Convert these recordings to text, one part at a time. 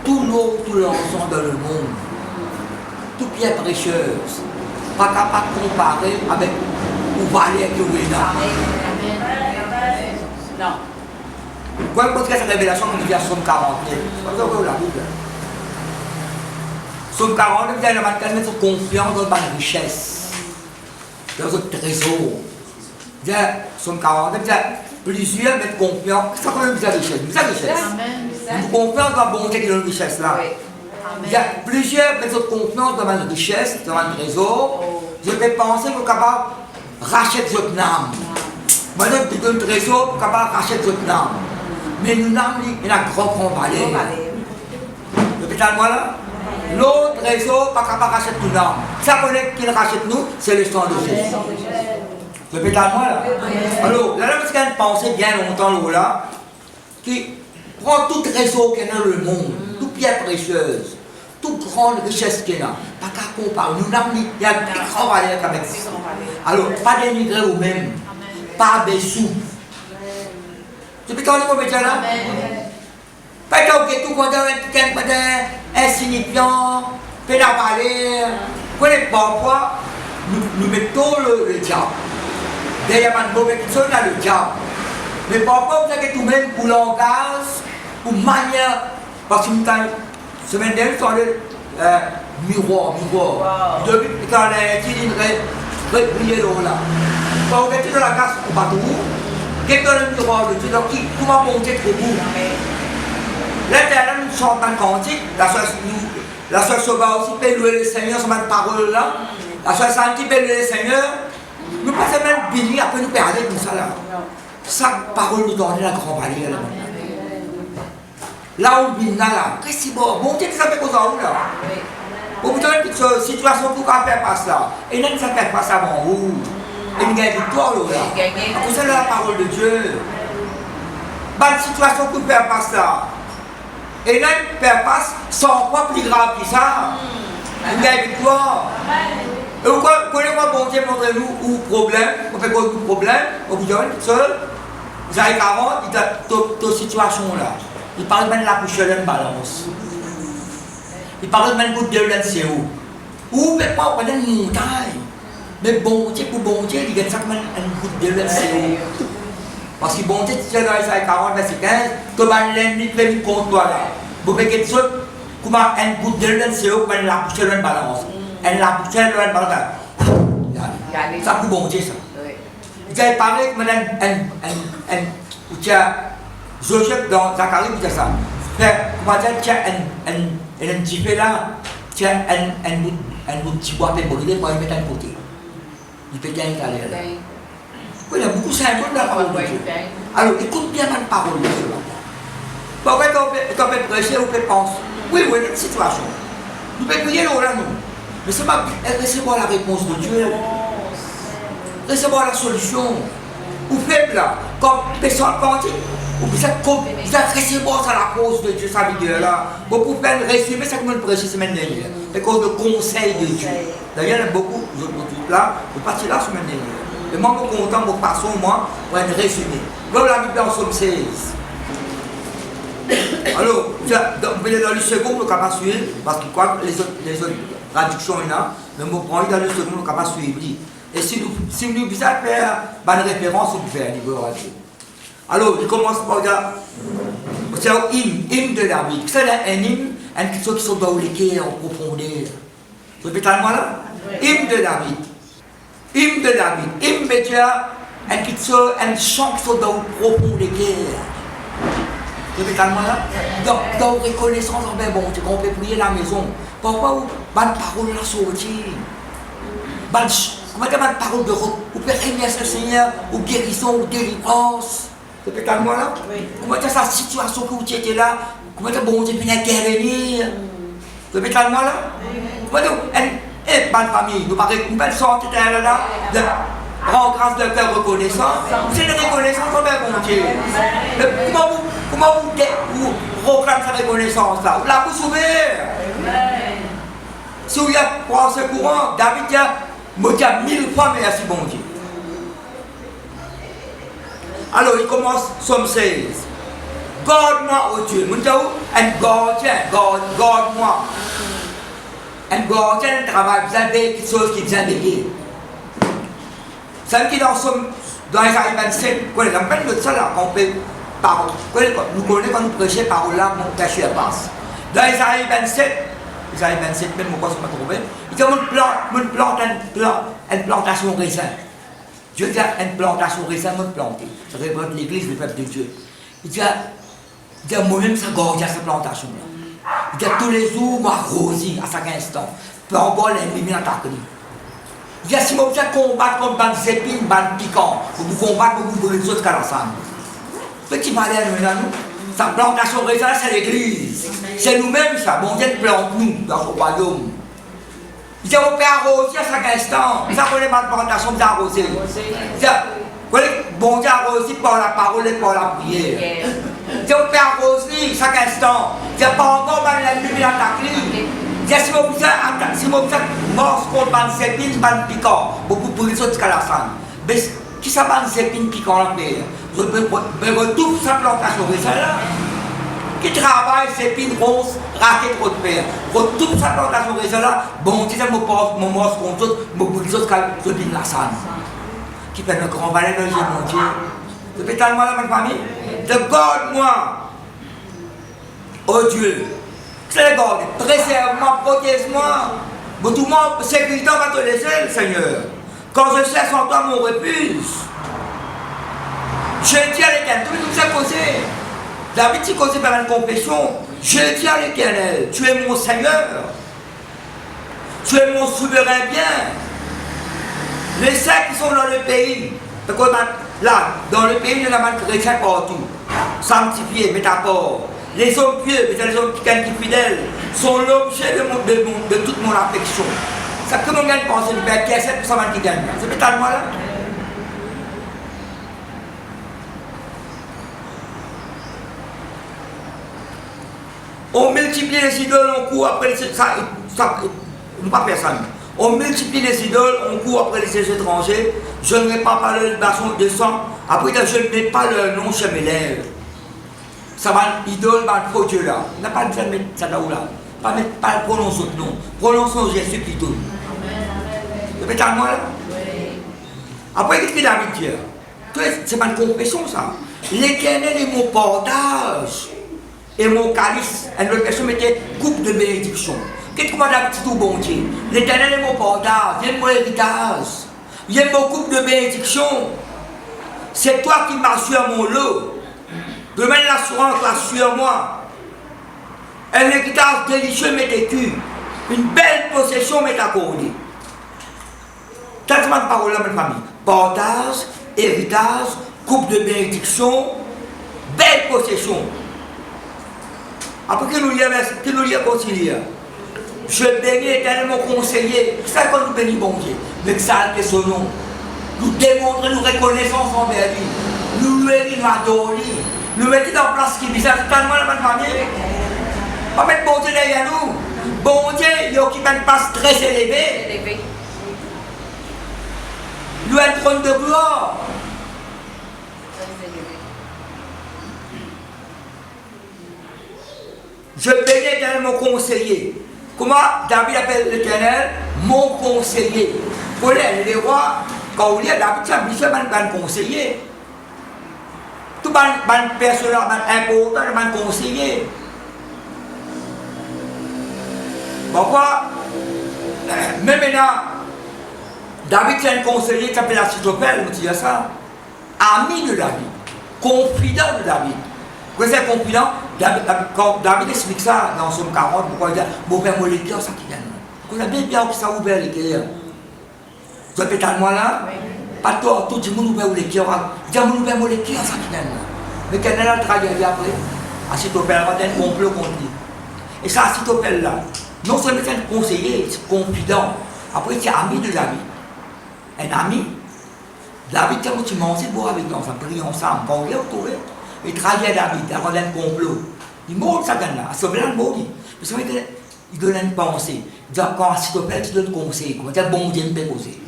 tout l'eau, tout l'encens dans le monde, toute pierre précieuse, pas capable de comparer avec le valet que vous avez. Non. Quand vous avez cette révélation, vous dites à Somme 49. Vous avez la Bible. Somme 49, vous allez mettre confiance dans votre richesse, dans votre trésor. Somme 49, vous avez plusieurs mettre confiance. C'est quand même la richesse. Vous avez richesse. Vous confiance dans la bonté de la richesse là. Il y a plusieurs mettent votre confiance dans ma richesse, dans mon trésor. Je peux penser que vous êtes capable de racheter votre âme. Moi, je donne un trésor pour capable de racheter votre âme. Mais nous n'avons il a grand valeur. Répétez moi là. L'autre trésor pas capable de racheter toute âme. Ça connaît qu'il rachète nous, c'est le sang de Jésus. Répétez moi là. Alors, là, parce qu'il y a une pensée bien longtemps là, qui prend tout trésor qu'il y a dans le monde, toute pierre précieuse, toute grande richesse qu'il y a, pas qu'à comparer. Nous n'avons il y a une grande valeur avec ça. Alors, pas dénigrer ou même, pas baissou. Tu peux t'en dire là? Pas que tout le monde est insignifiant, fait la valeur. Connaissez parfois, nous mettons le diable. D'ailleurs, il y a une mauvaise chose dans le diable. Mais parfois, vous avez tout même pour langage, pour manière. Parce que semaine dernière, sur le miroir. Depuis que les cylindres brillent là. Quand vous êtes dans la casse au bateau, qu'est-ce que le miroir de Dieu? Comment monter trop bout? L'Éternel nous chante un cantique, la soeur Sauveur aussi peut louer le Seigneur sur ma parole là. La soeur Santi peut louer le Seigneur. Nous passons même béni après nous perdre comme ça là. Chaque parole nous donne la grande valeur là. Là où vient là, qu'est-ce que c'est bon? Bon Dieu, ça fait quoi ça là? Vous avez une situation pour qu'on faire pas ça. Et non, ça fait pas ça avant vous. Et nous gagnons victoire là. Pour ça, la parole de Dieu. Bonne situation pour faire pas ça. Et là, faire pas sans quoi plus grave que ça. Nous gagnons victoire. Et vous connaissez quoi, bon Dieu, montrez-nous où problème, on fait quoi de problème, on vous dit, seul, vous avez 40, il y a ta situation là. Il parle même de la couche de la balance. Il parle même de la CO. Ou même pas, on a une montagne. Mais bon Dieu, pour bon Dieu, il y a ça comme un coup de la CO. Parce que bon Dieu, si tu es dans les 40, verset 15, tu vas l'ennemi prévu contre toi là. Vous pouvez quelque chose, comme un coup de la CO, comme la couche de la balance. Elle l'a poussé, elle l'a parlé. Ça pour bon Dieu ça. J'ai parlé avec madame Joseph dans Zacharie, il dit ça. Comment dire, tiens, un petit peu là, tiens, un petit bois pour brûler pour le mettre à côté. Il peut bien aller là. Oui, il y a beaucoup de symbole dans la parole de Dieu. Alors écoute bien ma parole de Dieu. Pourquoi tu peux prêcher ou tu peux penser? Oui, il y a une situation. Nous pouvons prier là, nous. Mais c'est pas recevoir la réponse de Dieu, recevoir la solution. Ou faible là, comme personne quantique, ou vous êtes recevoir ça la cause de Dieu, sa vidéo là. Beaucoup peuvent résumer ça comme une prêche semaine dernière, à cause de conseil de Dieu. D'ailleurs, il y a beaucoup d'autres là, vous partez là semaine dernière. Et moi, je suis content, je passe au moins pour un résumé. Voilà la Bible en Somme 16. Alors, vous allez dans le second, vous pouvez suivre, parce que quoi, les autres traduction là, mais mon point dans le second, on va suivre. Et si nous visons à faire une référence, on peut faire niveau radio. Alors, il commence par dire, c'est un hymne de David. C'est un hymne, quelque chose qui sont dans le cœur en profondeur. Répétez-moi là. Hymne de David. Hymne de David. Hymne de Dieu, un chant qui sont dans le profond des cœurs. Répétez-moi là. Dans reconnaissance envers bon Dieu, qu'on peut prier la maison. Pourquoi vous avez parole là sortie? Comment dire une parole de route? Vous pouvez remercier le Seigneur, ou guérison, ou délivrance. Répétez-moi là. Comment dire sa situation que vous étiez là? Comment dire bon Dieu peut intervenir? Répétez-moi là. Comment dire une bonne famille, nous parlons une belle sorte là, de rendre grâce de faire reconnaissance. C'est une reconnaissance envers bon Dieu. Comment vous proclamez cette reconnaissance là? Vous la bouche ouverte. Si vous êtes pour ce courant, David dit 1000 fois merci bon Dieu. Alors il commence Somme 16. Garde-moi, oh Dieu. Mon Dieu, un gardien, garde-moi. Un gardien de travail, vous avez quelque chose qui vous a veillé. Vous savez qu'il dans Isaïe 27, on n'a pas de ça là, qu'on peut parler. Nous connaissons quand nous prêchons parole là, mon péché passe. Dans Isaïe 27, même moi, je ne me trouve pas. Il dit, on plante une plantation raisin. Dieu dit, une plantation raisin, on planter. Ça représente l'église, le peuple de Dieu. Il dit, moi-même, ça garde cette plantation-là. Il dit, tous les jours, moi, arroser à chaque instant. Peu en bol, l'ennemi dans ta clé. Il dit, si vous combattre contre des épines, des piquants, vous combattre, vous brûlez les autres ensemble. Petit malheur, nous, sa plantation raisin, c'est l'église. C'est nous-mêmes, ça. Bon Dieu plante nous dans son royaume. Il dit, on peut arroser à chaque instant. Ça, on est ma plantation d'arroser. Bon Dieu arroser par la parole et par la prière. Il dit, on peut arroser chaque instant. Il dit, pas encore la lumière dans ta clé. Il dit, si vous morce contre des épines, des piquants, beaucoup pour les autres jusqu'à la fin. Mais qui ça va des épines piquants là, je retrouve sa plantation raisin là. Qui travaille, ses épines ronces, raquettes trop de père. Retrouve sa plantation raisin là. Bon, tu sais, mon morce contre autres, mon bout les autres, je dis la salle. Qui fait le grand valet de Dieu, mon Dieu. Je fais tellement là, ma famille. De garde-moi. Oh Dieu. C'est le garde. Préserve-moi, protège-moi. Mais tout le monde, sécurité va te laisser, Seigneur. Quand je cherche en toi mon refuge. Je dis à l'Éternel, tout le monde s'est posé. David s'est causé par une confession. Je dis à l'Éternel, tu es mon Seigneur. Tu es mon souverain bien. Les saints qui sont dans le pays, là, dans le pays, il y en a mal chrétiens partout. Sanctifiés, métaphores. Les hommes pieux, les hommes qui sont fidèles, sont l'objet de toute mon affection. Ça que mon gagne penser, il y a 7% qui gagne. C'est peut-être moi là. On multiplie les idoles, on court après ça, nous pas personne. On multiplie les idoles, on court après les étrangers. Je ne mets pas leur libation de sang. Après, je ne mets pas leur nom chez mes lèvres. Ça va, idole, va le faux Dieu là. On n'a pas besoin de mettre ça là ou là. Pas prononcer autre nom. Prononçons Jésus plutôt. Vous êtes à moi là? Après, qu'est-ce que David dit? C'est ma confession ça. L'Éternel est mon portage et mon calice. Une autre personne mettait coupe de bénédiction. Qu'est-ce que moi David dit tout bon Dieu? L'Éternel est mon portage, il est mon héritage. Il est mon coupe de bénédiction. C'est toi qui m'assures mon lot. De mettre l'assurance là sur moi. Un héritage délicieux m'est écu. Une belle possession m'est accordée. T'as ma parole là, ma famille. Portage, héritage, coupe de bénédiction, belle possession. Après que nous y continuer. Je bénis l'Éternel mon conseiller. C'est ça qu'on nous bénit, bon Dieu. M'exalter son nom. Nous démontrer nos reconnaissances envers lui. Nous louer, nous adorer. Nous mettre en place ce qui bizarre. C'est tellement la bonne famille. Pas mettre bon Dieu derrière nous. Bon Dieu, il occupe une place très élevée. Nous un trône de gloire. Je bénis l'Éternel mon conseiller. Comment David appelle l'Éternel mon conseiller? Pour les rois, quand on lit David, c'est un bichon, un conseiller. Tout un personnage important, un conseiller. Pourquoi? Mais maintenant, David c'est un conseiller qui s'appelle Achitophel, on dit ça. Ami de David, confident de David. Quand c'est confident, quand David explique ça dans Somme 40, pourquoi il dit mon père m'a les cœurs, ça qui gagne. Quand on a bien que ça a ouvert les cœurs. Tu peux être moi là? Pas toi, tout le monde ouvert les cœurs. Il dit mon père m'a les cœurs, ça qui gagne. Mais quel est le travail après? Achitophel va être un complot contre lui. Et ça, Achitophel là, non seulement c'est un conseiller, c'est confident. Après, c'est ami de David. Un ami. David, quand tu manges, c'est beau avec nous, on prie ensemble. Quand on est retrouvé, il travaille à David, avant d'un complot. Il mord ça là, à ce moment-là, il mord. Parce qu'il donne une pensée. Il dit, quand Achitophel, tu donnes conseil. Comment dire, bon Dieu, me fait poser.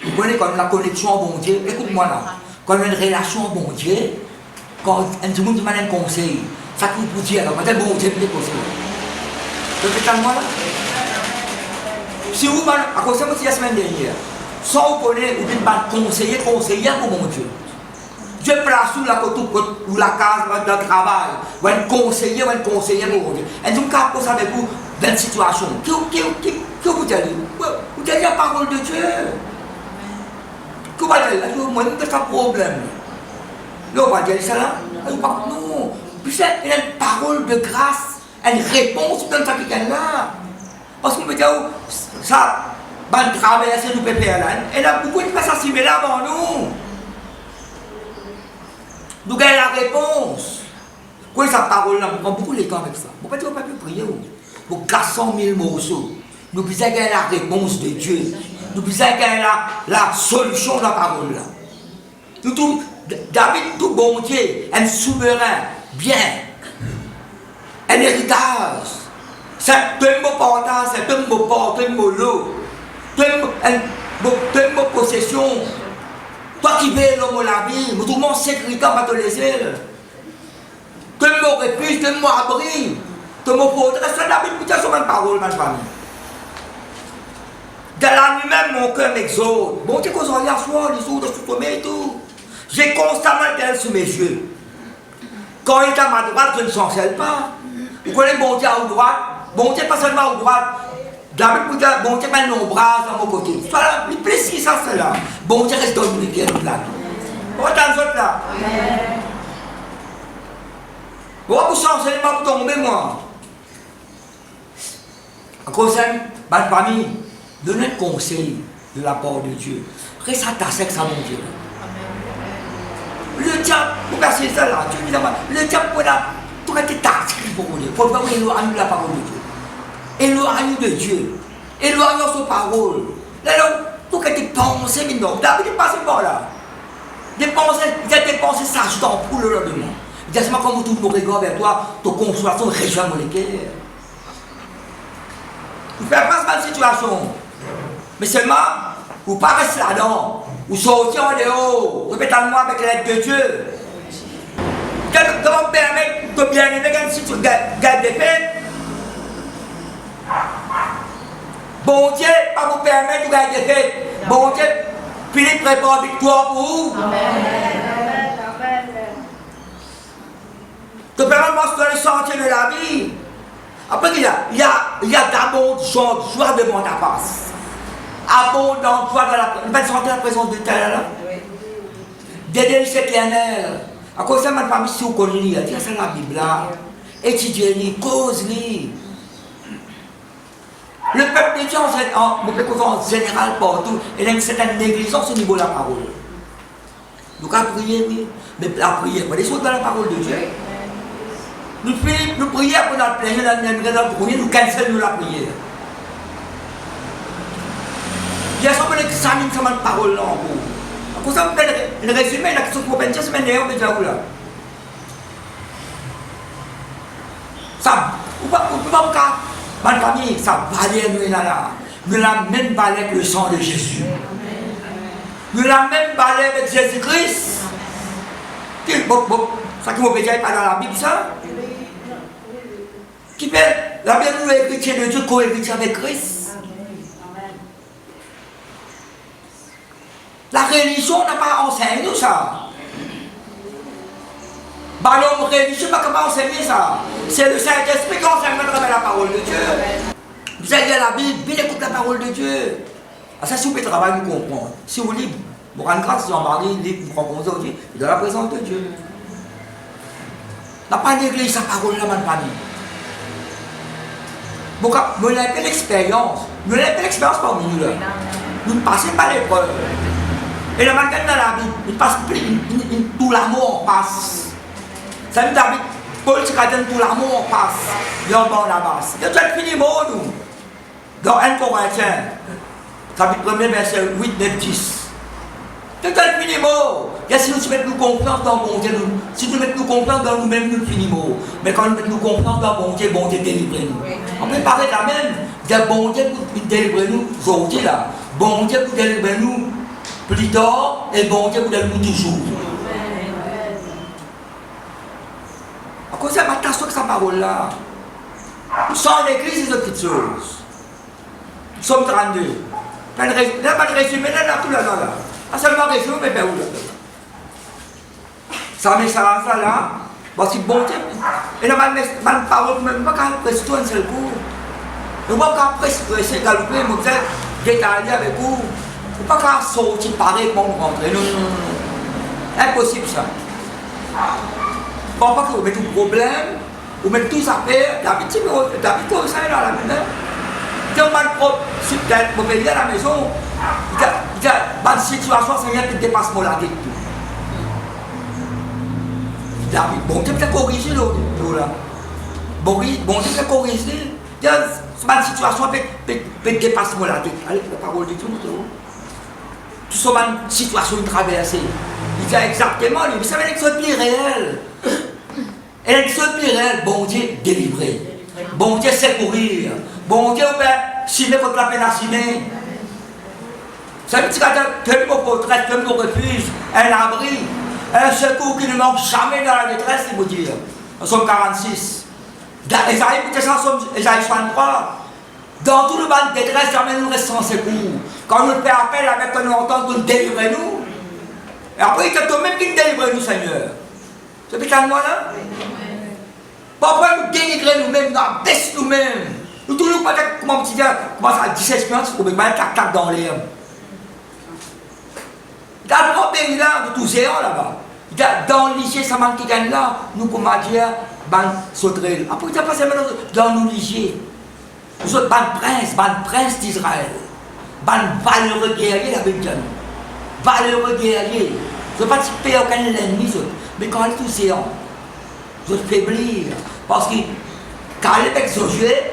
Vous connaissez comme la connexion au bon Dieu. Écoute-moi là. Quand on a une relation au bon Dieu, quand un monde demande un conseil, ça coûte pour dire, alors, peut-être bon, j'ai des conseils. Peut-être à moi là. Si vous, à cause de la semaine dernière, sans vous connaître, vous êtes conseiller pour mon Dieu. Dieu place sous la côte ou la case de travail, ou un conseiller pour mon Dieu. Et donc, quand vous savez vous, dans une situation, que vous dites? Vous dites la parole de Dieu. Que vous dites? Moi, je n'ai pas de problème. Non, on va dire ça là. Non. Puis c'est une parole de grâce, une réponse dans ce qui est là. Parce qu'on peut dire, ça, va traverser le PPL là. Et là, beaucoup de personnes similaires avant nous. Nous avons la réponse. Quoi cette parole là, on prend beaucoup de temps avec ça. Pourquoi tu ne vas pas plus prier? Pour 400 000 morceaux. Nous avons la réponse de Dieu. Nous avons la solution de la parole là. David, tout bon Dieu, un souverain, bien, un héritage. C'est un mot portage, c'est un mot porte, un mot lot, un mot possession. Toi qui veux l'homme la vie, tout le monde sécurité va te laisser. Tout le mot refuge, tout le mot abri, tout le mot portage. C'est David qui tient sur une parole, ma famille. Dans la nuit même, mon cœur m'exauce. Bon Dieu, qu'on soit hier soir, les jours de sommeil et tout. J'ai constamment d'elle sous mes yeux. Quand il est à ma droite, je ne chancelle pas. Vous connaissez bon Dieu à droite? Bon Dieu pas seulement à droite. David vous dit, bon Dieu met nos bras à mon côté. Soit le précis ça, c'est là. Bon Dieu reste dans une rivière là. Vous êtes dans autres là. Bon, vous chancez pas pour tomber, moi. En concerne ma famille, donnez le conseil de la part de Dieu. Reste attaché avec ça, mon Dieu. Le diable, vous passez ça là, tu dis le diable pour la. Tout été tactique pour vous. Il faut pas éloigner la parole de Dieu. Éloigne de Dieu. Éloigne sa parole. Là, tout été pensé, mais non. David est passé par là. Il a dépensé sa temps pour le lendemain. Il dit, c'est comme tout le monde regarde vers toi, ton consolation région moléculaire. Vous faites face à cette situation. Mais seulement, vous ne pas rester là-dedans. Vous sortez en dehors, répétez-moi avec l'aide de Dieu. Quand vous permettez de bien aimer quand si tu gagnes des fêtes, bon Dieu va vous permettre de gagner des fêtes. Bon Dieu, Philippe prépare victoire pour vous. De permettre de mostrer le sentier de la vie. Après, il y a d'abondantes joie devant ta face. Abondante joie dans la présence de Dieu là. Des délices éternelles. À cause de ma famille, si vous connaissez, c'est la Bible là. Étudiez-les, cause-les. Le peuple de Dieu en général partout, il y a une certaine négligence au niveau de la parole. Donc à prier, oui, mais la prière, pas des choses dans la parole de Dieu. Nous prions pour notre plaisir, nous cancellons la prière. Il y a sommes examine sur ma parole là en cours. Pour ça, le résumé, la question pour penser, c'est maintenant, mais déjà où là. Ça, ou pas, ma famille, ça valait nous là. Nous la même valeur que le sang de Jésus. Nous la même valeur avec Jésus-Christ. Ça qui m'a dit pas dans la Bible, ça. Qui fait la Bible nous héritier de Dieu, co-héritier avec Christ. La religion n'a pas enseigné nous ça. Bah, l'homme religieux n'a pas enseigné ça. C'est le Saint-Esprit qui enseigne à travers la parole de Dieu. Vous avez la Bible, bien écoute la parole de Dieu. Ah, ça, si vous pouvez travailler, vous comprenez. Si vous lisez, vous rendez grâce, si vous mari libre, vous rencontrez aujourd'hui, dans la présence de Dieu. n'a pas négligé sa parole là, ma famille. Nous n'avons pas l'expérience. Nous n'avons pas l'expérience parmi nous là. Nous ne passons pas l'épreuve. Et le manquant dans la vie, il passe plus, tout l'amour passe. Ça veut dire que Paul se dit tout l'amour passe. Il y a un bon là-bas. Il y a tout fini mot nous. Dans 1 Corinthiens, chapitre 1er, verset 8, 9, 10. C'est un fini mot. Et si nous mettons confiance dans mon Dieu, si nous mettons confiance dans nous-mêmes, nous finissons. Mais quand nous mettons confiance dans mon Dieu délivre nous. On peut parler de la même. Dire bon Dieu pour délivrer nous aujourd'hui là. Bon Dieu pour délivrer nous plus tard et bon Dieu pour délivrer nous toujours. Comme ça, m'attention que sa parole-là. Sans l'église, c'est une petite chose. Somme 32. Là, pas de résumé, là, tout là-dedans, là. Ah, seulement résumé, mais ben où, là. Ça met ça là, parce que bon Dieu, et là, ma parole, même pas qu'à presser tout un seul coup. Je ne peux pas presser, galoper, me faire détailler avec vous. Je ne peux pas qu'à sortir pareil pour me rentrer. Non, non, non. Impossible ça. Pas que vous mettez tout problème, vous mettez tout ça faire, David, ça est là, la maison. Il y a un propre, si peut-être, vous venez à la maison, il y a une situation, c'est rien qui dépasse mon la tête. David, bon Dieu peut corriger là. Bon Dieu peut corriger. Il y a une situation qui peut dépasser mon la tête. Allez, la parole de Dieu, tout ça, une situation traversée. Il dit exactement, mais ça veut dire que c'est plus réel. Elle est seule plus réelle, bon Dieu délivré. Bon Dieu secourir. Bon Dieu, signer contre la peine à signer. Ça veut dire que nous retraite, que nous refuge, un abri, un secours qui ne manque jamais dans la détresse, il vous dire. En Somme 46. Esaïe, écoutez ça, Esaïe 63. Dans tout le bas de détresse, jamais nous restons sans secours. Quand nous fait appel avec nous entend, nous délivrez-nous. Et après, il est toi-même qui nous délivre, nous, Seigneur. C'est peut-être moi là. Parfois, nous dénigrer nous-mêmes, nous baissons nous-mêmes. Nous toujours peut-être, comment on dit, commence à 17 ans, c'est pour me mettre tac dans l'air. Dans le grand pays là, de tous ces ans là-bas, dans le lycée, ça manque qui gagne là, nous, comment dire, ban sauterelle. Après, il n'y a pas seulement dans nos lycées. Nous autres, ban prince d'Israël. Ban valeureux guerrier, la Bible dit. Valeureux guerrier. Je ne veux pas dire aucun ennemi, mais quand tous ces ans, je veux faiblir. Parce que Caleb avec Josué,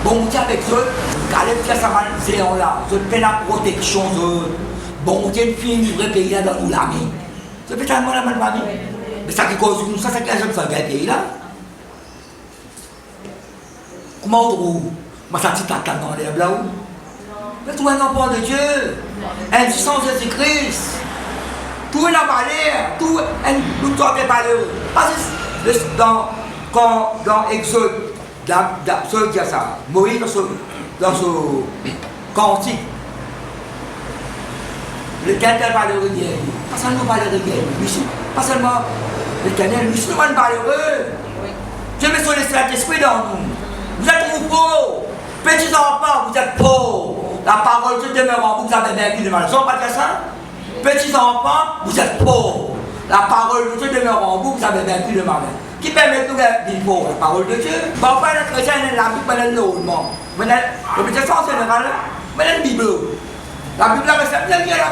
bon Dieu avec eux, Caleb fait ça mal zéro là, je fais la protection de bon Dieu finit le pays là dans l'ami. C'est peut-être moi la mal famille. Mais ça qui cause nous, ça c'est qu'un ça gagne pays là. Comment on trouve? Moi ça tient la dans les là où? Mais tout un enfant de Dieu, un puissance de Jésus-Christ. Tout est la valeur, tout nous doit être malheureux. Parce que dans Exode, dit ça, Moïse dans son cantique, l'Éternel malheureux guerrier. Pas seulement malheureux guerrier, pas seulement l'Éternel, nous sommes malheureux. Dieu met son Saint-Esprit dans nous. Vous êtes trop pauvres, petits enfants, vous êtes pauvres. La parole de Dieu demeure en vous, vous avez vaincu le mal. Vous n'avez pas dit ça? Petits enfants, vous êtes pauvres. La parole de Dieu demeure en vous, vous avez vaincu le mal. Qui permet de nous dire pauvres? La parole de Dieu. Parfois, les chrétiens, ils la Bible, ils l'ont. Mais le médecin en général, mais la Bible. La Bible, la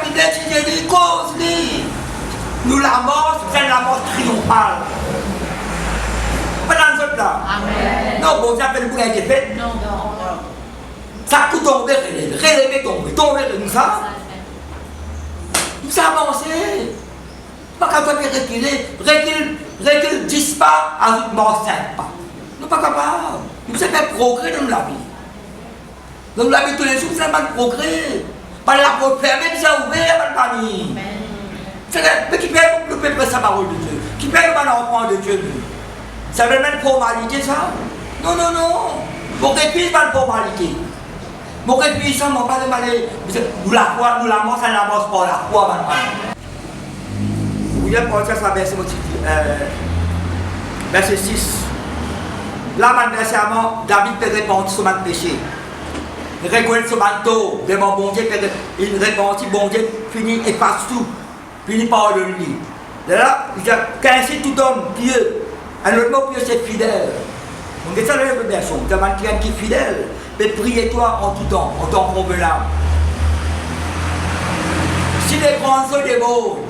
Bible, étudiée, dit cause, dit. Nous, la mort, c'est la mort triomphale. Pas dans ce là. Amen. Non, bon, ça fait le bouquin qui est fait. Non, non, non. Ça coûte tomber, relever, tomber, comme ça. Nous avancé. Pas capable de reculer 10 pas, avec mort 5 pas. Nous pas capables. Nous sommes fait progrès dans la vie. Dans la vie tous les jours, c'est un progrès. Par la porte fermée, ça ouvert, ma famille. Mais qui fait nous préparer sa parole de Dieu? Qui fait nous enfant de Dieu? Ça veut même formalité, ça? Non, non, non. Pour qu'il puisse pas de formalité. Pour qu'il puisse, on va pas demander. Nous la foi, nous la mort, ça n'avance pas la foi, ma famille. Vous voulez penser à ça, verset 6. Là, verset avant, David peut répondre sur mon péché. Il reconnaît son manteau, de mon bon Dieu, il répondit, bon Dieu, finit, efface tout, finit par le lit. Là, il dit qu'ainsi tout homme pieux, un autre mot pieux, c'est fidèle. Donc, c'est ça le version, tu as quelqu'un qui est fidèle, mais priez-toi en tout temps, en temps convenable. Si les grandes eaux des mots,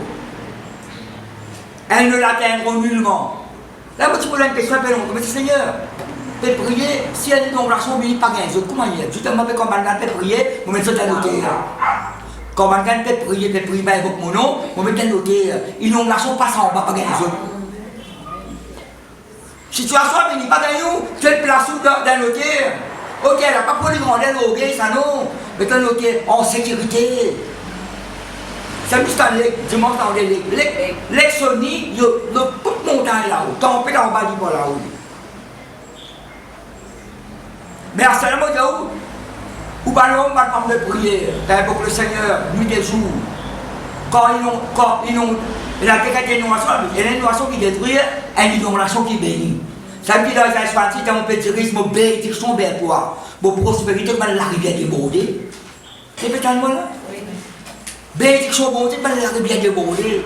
elles ne l'atteindront nullement. Là, moi, tu poses une question un peu longue, mais Seigneur, peut prier, si elle est dans la relation, il n'y a pas de comment il y a. Justement, quand on peut prier, on met ça dans noter. Quand on peut prier, avec mon nom, on met ça dans noter. Ils n'ont la relation pas sans, pas de autres. Situation, il n'y a pas de quelle place dans noter. Ok, elle n'a pas pour les grandes, ça non. Mais dans noter en sécurité. C'est juste un dimanche dans les Sony, le montagne là-haut, tempête en bas du bas là-haut. Mais à ce moment-là, où l'homme va prendre de prière, pour le Seigneur, nuit et jour. Quand il a des inondations, il y a une inondation qui détruit, et une inondation qui bénit. Ça veut dire dans les Espantiques, on peut dire que mon bénédiction vers toi, mon prospérité, la rivière débordée. C'est peut-être le mot là? Bénédiction bon Dieu, la rivière débordée.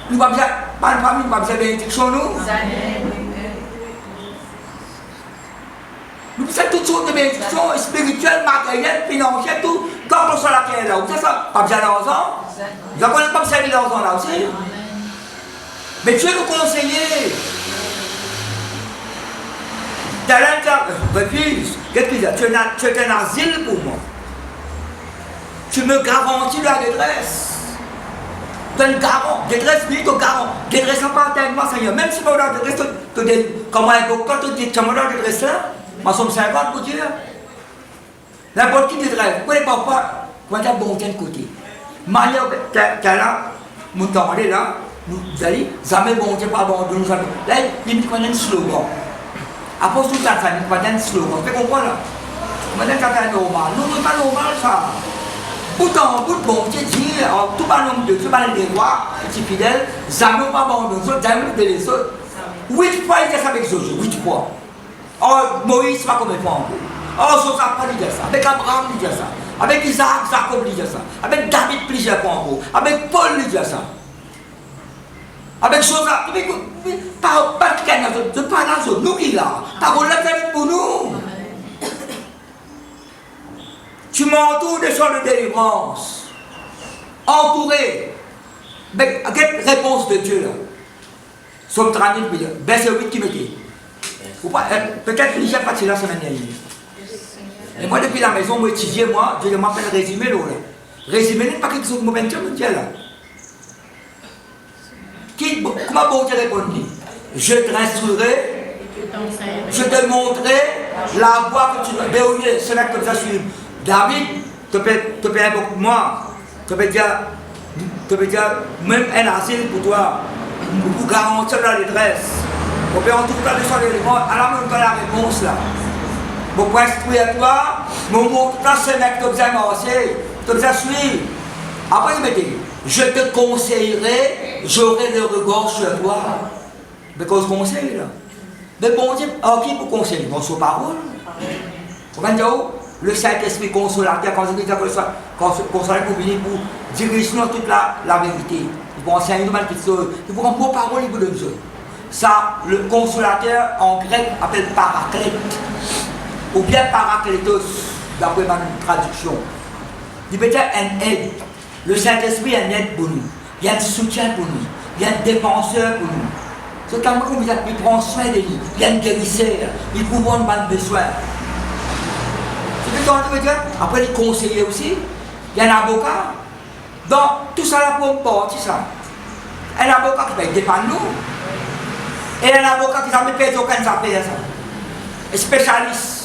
Nous ne pouvons pas besoin de bénédiction, nous. Nous faisons toutes sortes de bénédictions spirituelles, matérielles, financières, tout. Quand on soit la terre là, c'est ça, pas besoin d'argent. Vous n'avez pas besoin d'argent là aussi. Mais Dieu nous conseiller. Refuse. Qu'est-ce qu'il dit? Tu es un asile pour moi. Tu me garantis la détresse. Tu es un garant. Détresse, oui, tu es garant. Détresse, ça part tellement, Seigneur. Même si tu as une détresse, comment quand tu dis, tu as une détresse là, moi, je suis 50 pour Dieu. N'importe qui détresse. Vous ne pouvez pas, quand tu as bon de côté. Manière, tu as là, mon temps, elle est là, nous allez, jamais bon Dieu, pas bon Dieu, nous allons. Là, il me connaît un slogan. Après tout ça, il me connaît un slogan. Tu comprends là? Maintenant, c'est normal. Non, c'est pas normal ça. Pourtant, bon Dieu dit, tout le monde de Dieu, les rois, les fidèles, jamais pas bon Dieu, jamais les autres. 8 fois, il dit ça avec Josué, 8 fois. Oh, Moïse, pas comme il faut. Oh, Joseph, il dit ça. Avec Abraham, il dit ça. Avec Isaac, Jacob, il dit ça. Avec David, plusieurs fois. Avec Paul, il dit ça. Avec Joseph, pas de quelqu'un, de pas dans nous qui là. Parole la terre pour nous. Tu m'entoures des champs de délivrance. Entouré. Mais quelle réponse de Dieu là? Somme 30 000, verset 8 qui me dit. Peut-être que j'ai parti la semaine dernière. Et moi, depuis la maison, moi, étudier, moi, je m'appelle résumé là. Résumé n'est pas quelque chose que je me dis là. Comment bon Dieu répondit? Je te instruirai, je te montrerai la voie que tu dois. Mais oui, c'est là que tu as suivi. David, tu peux invoquer moi. Tu peux dire, même un asile pour toi, pour garantir la détresse. On peut en tout cas descendre les réponses, alors même la réponse là. Pour instruire toi, mon mot, c'est mec, tu as besoin de marcher, tu as besoin de suivre. Après, il me dit, je te conseillerai, j'aurai le regard sur toi. Mais qu'on se conseille là. Mais bon Dieu, qui pour conseiller? Dans sa parole. Vous comprenez? Le Saint-Esprit consolateur, quand je dis que consolateur pour venir pour diriger toute la vérité. Il faut enseigner nous quelque chose. Il faut qu'on mot parole, il faut donner ça. Ça, le consolateur en grec appelle paraclète. Ou bien paraclétos, d'après ma traduction. Il peut être un aide. Le Saint-Esprit est un aide pour nous. Il y a un soutien pour nous. Il y a un défenseur pour nous. C'est quelqu'un qui prend soin de lui. Il y a un guérisseur. Il couvre nos besoins. C'est ce que je veux dire. Après, les conseillers aussi. Il y a un avocat. Donc, tout ça là pour porter ça. Un avocat qui va dépendre de nous. Et un avocat qui n'a jamais perdu aucun affaire. Un spécialiste.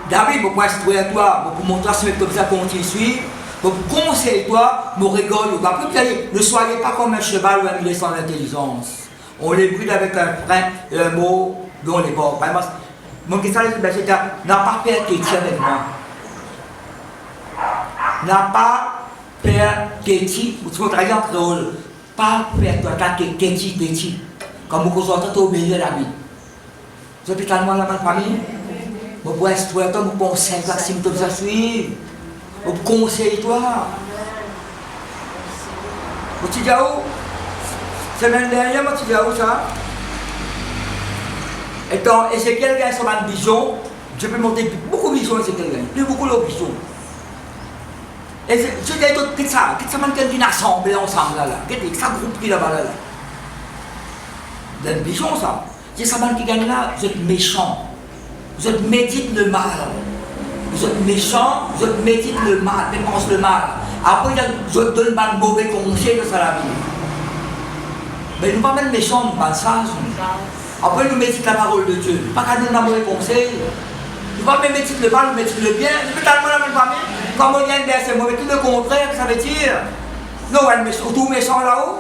David, pour instruire toi, pour montrer ce que tu as continué, pour conseiller toi, pour rigoler. Ne soyez pas comme un cheval ou un mulet sans intelligence. On les brûle avec un frein et un mot dont les bords. Mon question c'est n'a pas peur que tu avec moi. N'a pas peur que tu, tu peux travailler en créole. Pas peur toi, t'as que petit. Comme vous entendez au milieu de la vie. Vous avez tellement la famille. Vous pouvez instruire toi, vous conseillez toi, si vous devez suivre. Vous conseillez toi. Vous te dites où? Semaine dernière, vous te dites où ça? Et dans Ézéchiel gagne son vision, je peux monter beaucoup de visions Ézéchiel gagne, plus beaucoup de visions. Et je dis qu'est-ce que ça manque d'une assemblée ensemble là, qu'est-ce que ça groupe qui là-bas là. Dans une vision ça, c'est ça qui gagne là, vous êtes méchants. Vous êtes médite le mal. Vous êtes méchant, vous êtes médite le mal, dépense le mal. Après, vous êtes donne un mauvais conseil de ça la vie. Mais nous ne pas même méchants, nous ne pas ça. Après, nous médite la parole de Dieu. Pas qu'à nous donner un mauvais conseil. Nous ne pas même médite le mal, nous médite le bien. Nous ne pas la même famille. Quand on vient de c'est mauvais, tout le contraire, ça veut dire. Non, tout méchant là-haut.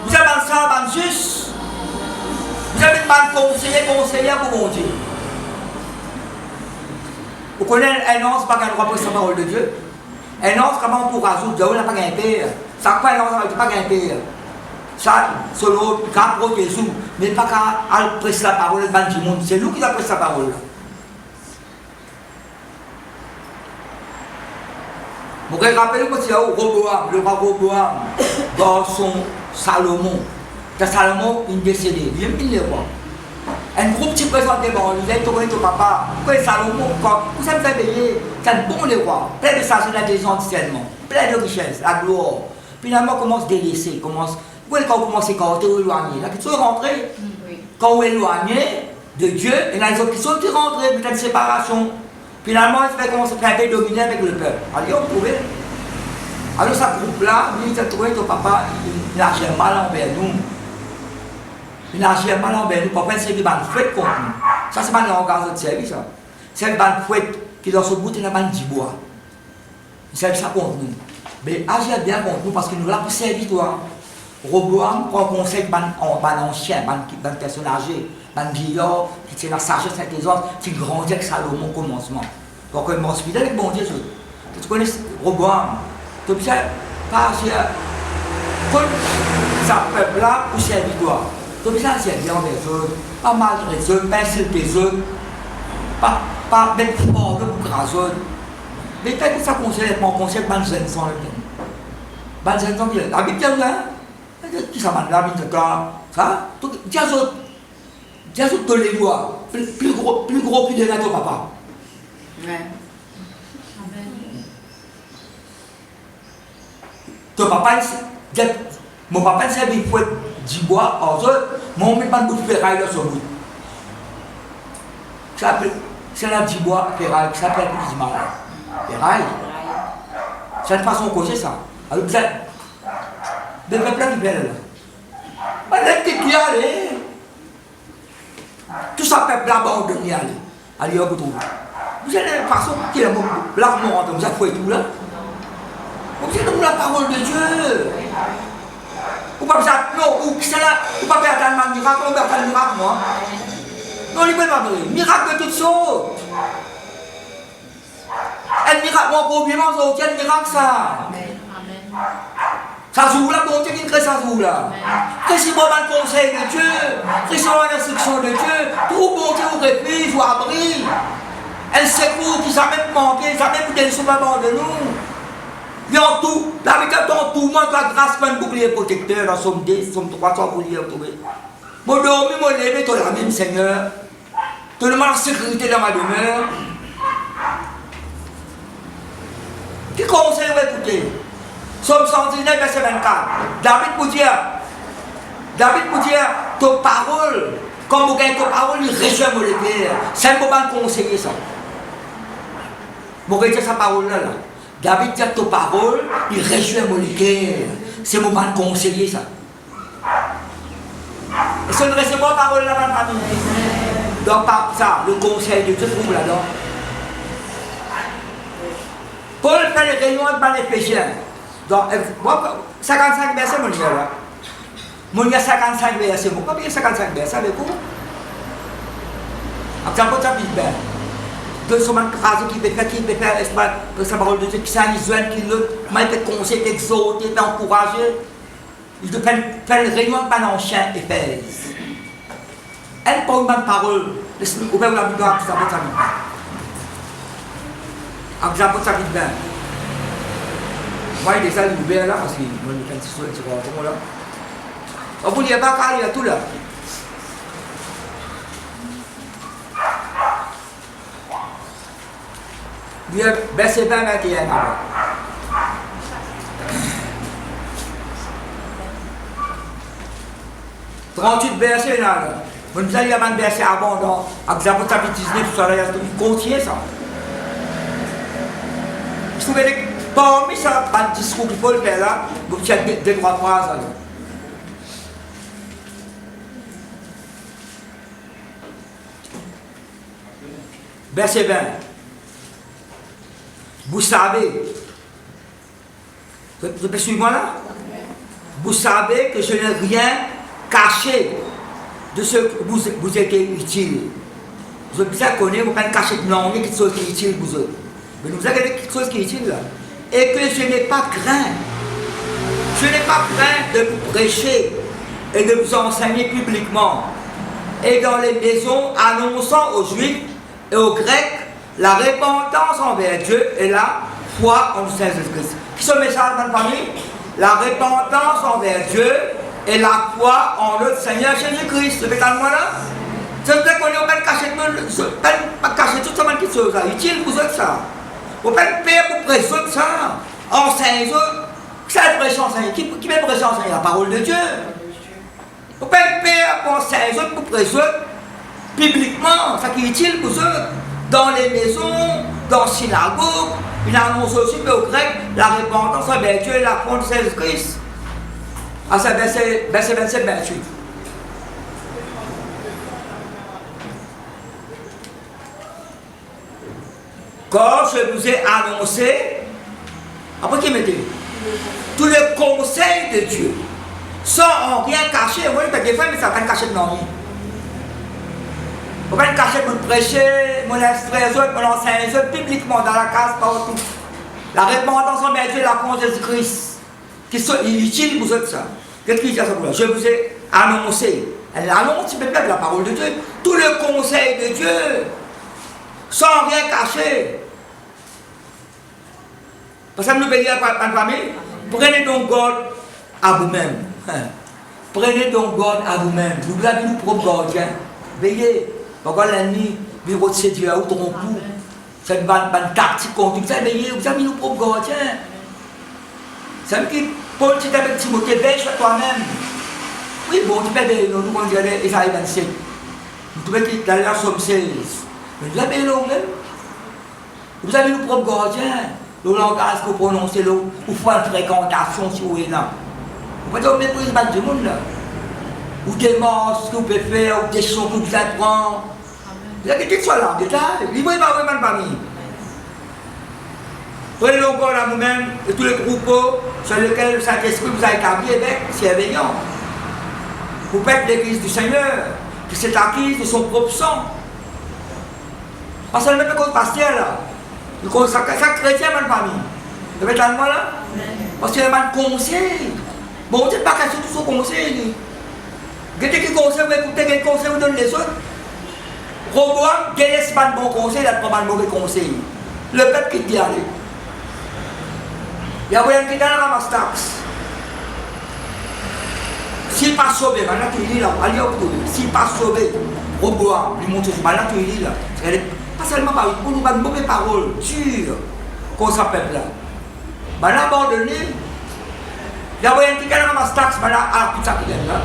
Vous avez un sang, un juste. Vous avez un conseiller pour mon Dieu. Vous connaissez un ange, pas qu'un droit pour sa parole de Dieu. Un ange, comment pour résoudre, Dieu n'a pas gagné père. Ça quoi un ange, il n'a pas gagné père. Ça, c'est l'autre, quand on Jésus, mais pas qu'à prêcher la parole de monde. C'est nous qui avons prêché la parole. Vous vous rappelez que c'est Roboam, le roi Roboam, dans son Salomon. Dans Salomon, il est décédé. Il est le roi. Un groupe qui présente des bons, il est tourné au papa. Quand Salomon, vous savez faire payer, c'est un bon le roi. Plein de sagesse, d'intelligence, plein de richesse, la gloire. Finalement, commence à délaisser. Quand vous commencez à éloigner, là, qui sont rentrés. Quand vous éloignez de Dieu, et là, les autres qui sont rentrés, peut-être une séparation. Finalement, il fait commencer à faire dominer avec le peuple. Alors, vous trouvez. Alors, ce groupe-là, lui, il a trouvé que papa, il a géré mal envers nous. Il a géré mal envers nous. Papa, c'est une fouette contre nous. Ça, c'est pas un langage de service. C'est une fouette qui, dans ce bout, il a un petit bois. Il servent ça contre nous. Mais agir bien contre nous parce que nous l'avons servi, toi. Roboam prend conseil d'un ancien, d'un personne âgée, d'un vieillard, qui tient la sagesse avec les autres, qui grandit avec Salomon au commencement. Donc, il m'a hospitalisé avec mon Dieu. Tu connais Roboam? Tu sais, pas agir. Comme ça, peuple-là, pour servir toi. Tu sais, servir envers eux, pas malgré eux, pas insulter eux, pas mettre fort de pour grâce eux. Mais peut-être que ça conseille, mon conseil, ban jeune enfant. Ban jeune enfant, la Bible dit, qui ça m'a la Bible, ça, Dieu te les doigts, plus gros que de ton papa. Ouais. Ton papa, mon papa, c'est un peu du bois, mon met pas de bout de ferraille dans son bout. C'est la du bois, ferraille, qui s'appelle du mal. Ferraille. C'est une façon de causer ça. Alors, vous êtes. Des peuples qui viennent là. On est qui aller. Tout ça, peuple là-bas, on y aller. Allez, on retrouve. Vous avez une façon qui est l'armoire, vous avez fait tout là. Vous avez la parole de Dieu. Vous ne pouvez pas non, vous ne pouvez pas attendre un miracle, on va faire un miracle, moi. Non, il ne peut pas faire miracle de toutes choses. Un miracle, mon problème, c'est un miracle, ça. Ça joue là, bon Dieu qui crée ça joue là. Recevez-moi le conseil de Dieu, recevez-moi l'instruction de Dieu, tout bon Dieu vous refuge, vous abri. Un secours qui s'est même manqué, ça même donné sur la bande de nous. Mais en tout, la vérité dans tout, moi, la grâce, un bouclier protecteur dans Somme 2, Somme 300, vous l'y retrouvez. Mon dormi, mon levé, tu la même Seigneur. Tu as la sécurité dans ma demeure. Qui conseille vous écouter? Somme 119, verset 24. David pour dire, ton parole, quand vous gagnez ton parole, il reçoit mon levé. C'est un peu conseiller ça. Vous gagnez sa parole là. David dit ton parole, il reçoit mon levé. C'est un moment de conseiller ça. Et si on ne reçoit pas la parole là, ma famille. Donc, par ça, le conseil de Dieu trouve là-dedans. Paul fait les réunions dans les pécheurs. Donc, 55 versets, mon gars là. Mon gars, 55 versets. Pourquoi il y a 55 versets avec vous? Après, ça peut bien. Deux semaines crasées qui peut faire l'espoir de sa parole de Dieu, qui s'en Israël, qui le met conseil, exhorter, encourager. Il doit faire les réunions dans l'ancien Éphèse. Elle parle une parole. Laisse-moi ouvrir la Bible avec sa Bible. Avec sa Bible. Moi, il est déjà ouvert là parce qu'il me dit qu'il y a un petit peu là. On vous dit pas qu'il y a tout là. Verset 20, 21. 38 versets là. Vous allez avoir un verset abondant. Avec Zabot chapitre 19, ça il contient ça. Je trouvais que parmi ça, un discours qu'il faut le faire là, vous faites deux, trois phrases là. Verset 20. Vous savez Vous pouvez suivre moi là? Vous savez que je n'ai rien caché de ce que vous êtes utile. Vous avez bien connu, vous ne pouvez pas cacher de non, quelque chose qui est utile vous autres. Mais vous avez quelque chose qui est utile là. Et que je n'ai pas craint. Je n'ai pas craint de vous prêcher et de vous enseigner publiquement. Et dans les maisons, annonçant aux Juifs et aux Grecs la repentance envers Dieu et la foi en Saint Jésus-Christ. Qui sont mes chers dans la famille? La repentance envers Dieu et la foi en notre Seigneur Jésus-Christ. Vous êtes moi là? Je veux dire qu'on ne peut pas cacher tout ça qui sont utile pour ça. Vous ne pouvez pas pour prêcher ça. Enseigne ça. Qui est prêcher enseigner? Qui peut prêcher enseigner la parole de Dieu? Vous ne pouvez pas enseigner ça pour prêcher publiquement. Ça qui est utile pour ça. Dans les maisons, dans les synagogues, il annonce aussi aux Grecs la repentance envers Dieu et la foi en Jésus-Christ. Ah, c'est verset 27-28. Quand je vous ai annoncé, après qui mettez tous les conseils de Dieu, sans en rien cacher. Moi, je des fois, mais ça va pas cacher de non. On va pas cacher pour prêcher, mon instruire les autres, mon enseigner les autres publiquement dans la case, partout. La repentance envers Dieu et la foi en Jésus-Christ, qui sont utiles pour ça. Qu'est-ce qu'il dit à ça pour là? Je vous ai annoncé. Elle annonce, s'il vous plaît, la parole de Dieu, tout le conseil de Dieu, sans rien cacher. Parce que nous bénissons à la famille, prenez donc garde à vous-même. Prenez donc garde à vous-même. Vous avez nos propres gardiens. Veillez. Pourquoi l'ennemi, il va te séduire ou tromper. C'est une tactique contre vous. Veillez, vous avez nos propres gardiens. C'est ce qui Paul dit avec Timothée, veille sur toi-même. Oui, bon, tu peux veiller, nous, on dirait Isaïe 27. Vous trouvez que dans la Somme 16. Mais vous avez nous-même. Vous avez nos propres gardiens. Le langage que vous prononcez, vous faites une fréquentation si vous êtes là. Vous pouvez mépriser du monde là. Ou des morts, ce que vous pouvez faire, ou des choses que vous apprenez. Vous avez quelque chose là, en détail. Livrez pas vraiment de famille. Prenez le corps à vous-même et tous les troupeaux sur lesquels le Saint-Esprit vous a établi avec surveillant. Vous faites l'église du Seigneur, qui s'est acquise de son propre sang. Parce que le même cause pasteur là. Chaque chrétien a une famille. Vous êtes là là? Parce qu'il y a un conseil. Bon, vous n'êtes pas caché tout son conseil. Quelqu'un qui conseille, vous écoutez quel conseil vous donne les autres. Roboam, quel est ce bon conseil, il a pas de mauvais conseil. Le peuple qui dit allez. Il y a un qui est dans la ramasse taxe. S'il n'est pas sauvé, maintenant tu lis là, allez au bout. S'il n'est pas sauvé, Roboam, lui montre, maintenant tu lis là. Pas seulement par pour nous faire de mauvaises paroles dures qu'on s'appelle là. Maintenant abandonné. Il y a un qui est dans la ramasse taxe, maintenant à tout ça qui est là.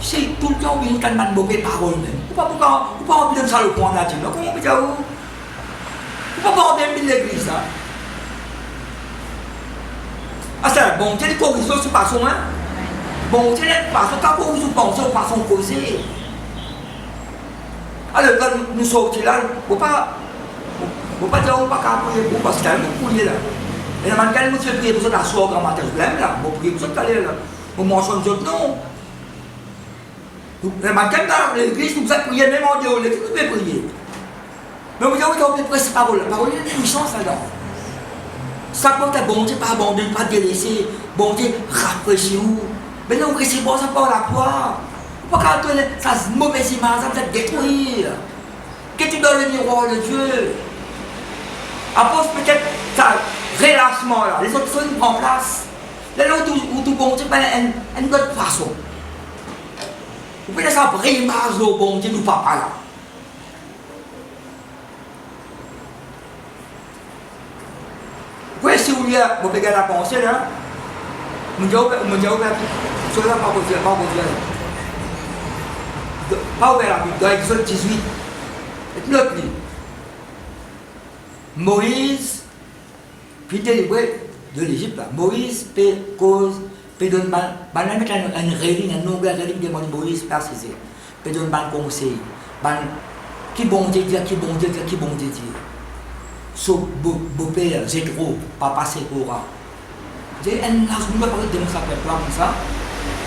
C'est tout le temps où il y a une mauvaise parole. Pourquoi on peut ça le point là? Comment on peut dire où? Pourquoi on peut bien l'église là? Ah c'est bon, Dieu est corrigé sur façon, hein? Bon, Dieu est façon, quand on vous pense, on façon causée. Alors quand nous sortons là, il ne faut pas dire qu'on ne peut pas prier pour parce que c'est un prier là. Et quand nous faisons prier pour ça, on a grand matin, là, on prier pour ça, on mentionne les autres, non. Mais dans l'église, nous avons prié même en Dieu, l'église, nous pouvons prier. Mais vous avez oublié de prêcher la parole. La parole, il y a une puissance là-dedans. Ça peut être bon Dieu, pas abandonner, pas délaisser. Bon Dieu, rafraîchis-vous. Mais non, c'est bon, ça part la foi. Pourquoi quand tu as cette mauvaise image, ça peut te détruire. Que tu donnes le miroir de Dieu. Après, peut-être, ça, relâchement là, les autres choses prennent place. Là où tout bon Dieu, une autre façon. Vous pouvez ça vraie image au bon Dieu, nous papa là. Vous voyez si vous voulez, vous pouvez la pensée là. Vous dites, sur la pas vous dire, pas vous dire. Pas ouvert la Bible, dans Exode 18. Et l'autre livre. Moïse, puis délivré de l'Égypte là. Moïse peut donner un railing, un nouveau railing de Moïse précisé. Peut donner un conseil. Qui bon Dieu dire, qui bon Dieu dire, qui bon Dieu dire. son beau-père, Zétro, papa Sécora. Je dis, elle n'a pas parlé de ça comme ça.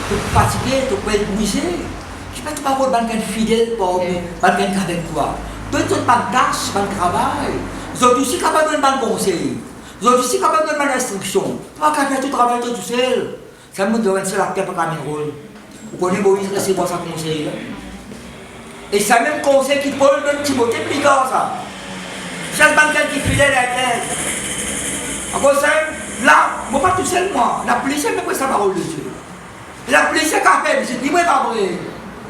Tu es fatigué, tu peux être épuisé. Je ne sais pas, tu vas être fidèle pour quelqu'un avec toi. Tu es pas de tâche, pas de travail. Vous êtes aussi capable de donner un conseil. Vous êtes aussi capable de donner une instruction. Tu vas faire tout le travail tout seul. Ça me donne la paix pour Cameroun. Vous connaissez Moïse, c'est moi ça conseil. Et c'est le même conseil qui Paul donne Timothée plus tard ça. Chaque banquier qui est fidèle à elle. En cause là, je ne suis pas tout seul moi. La police est même sa parole de Dieu. La police est capable, c'est dit, moi pas vrai.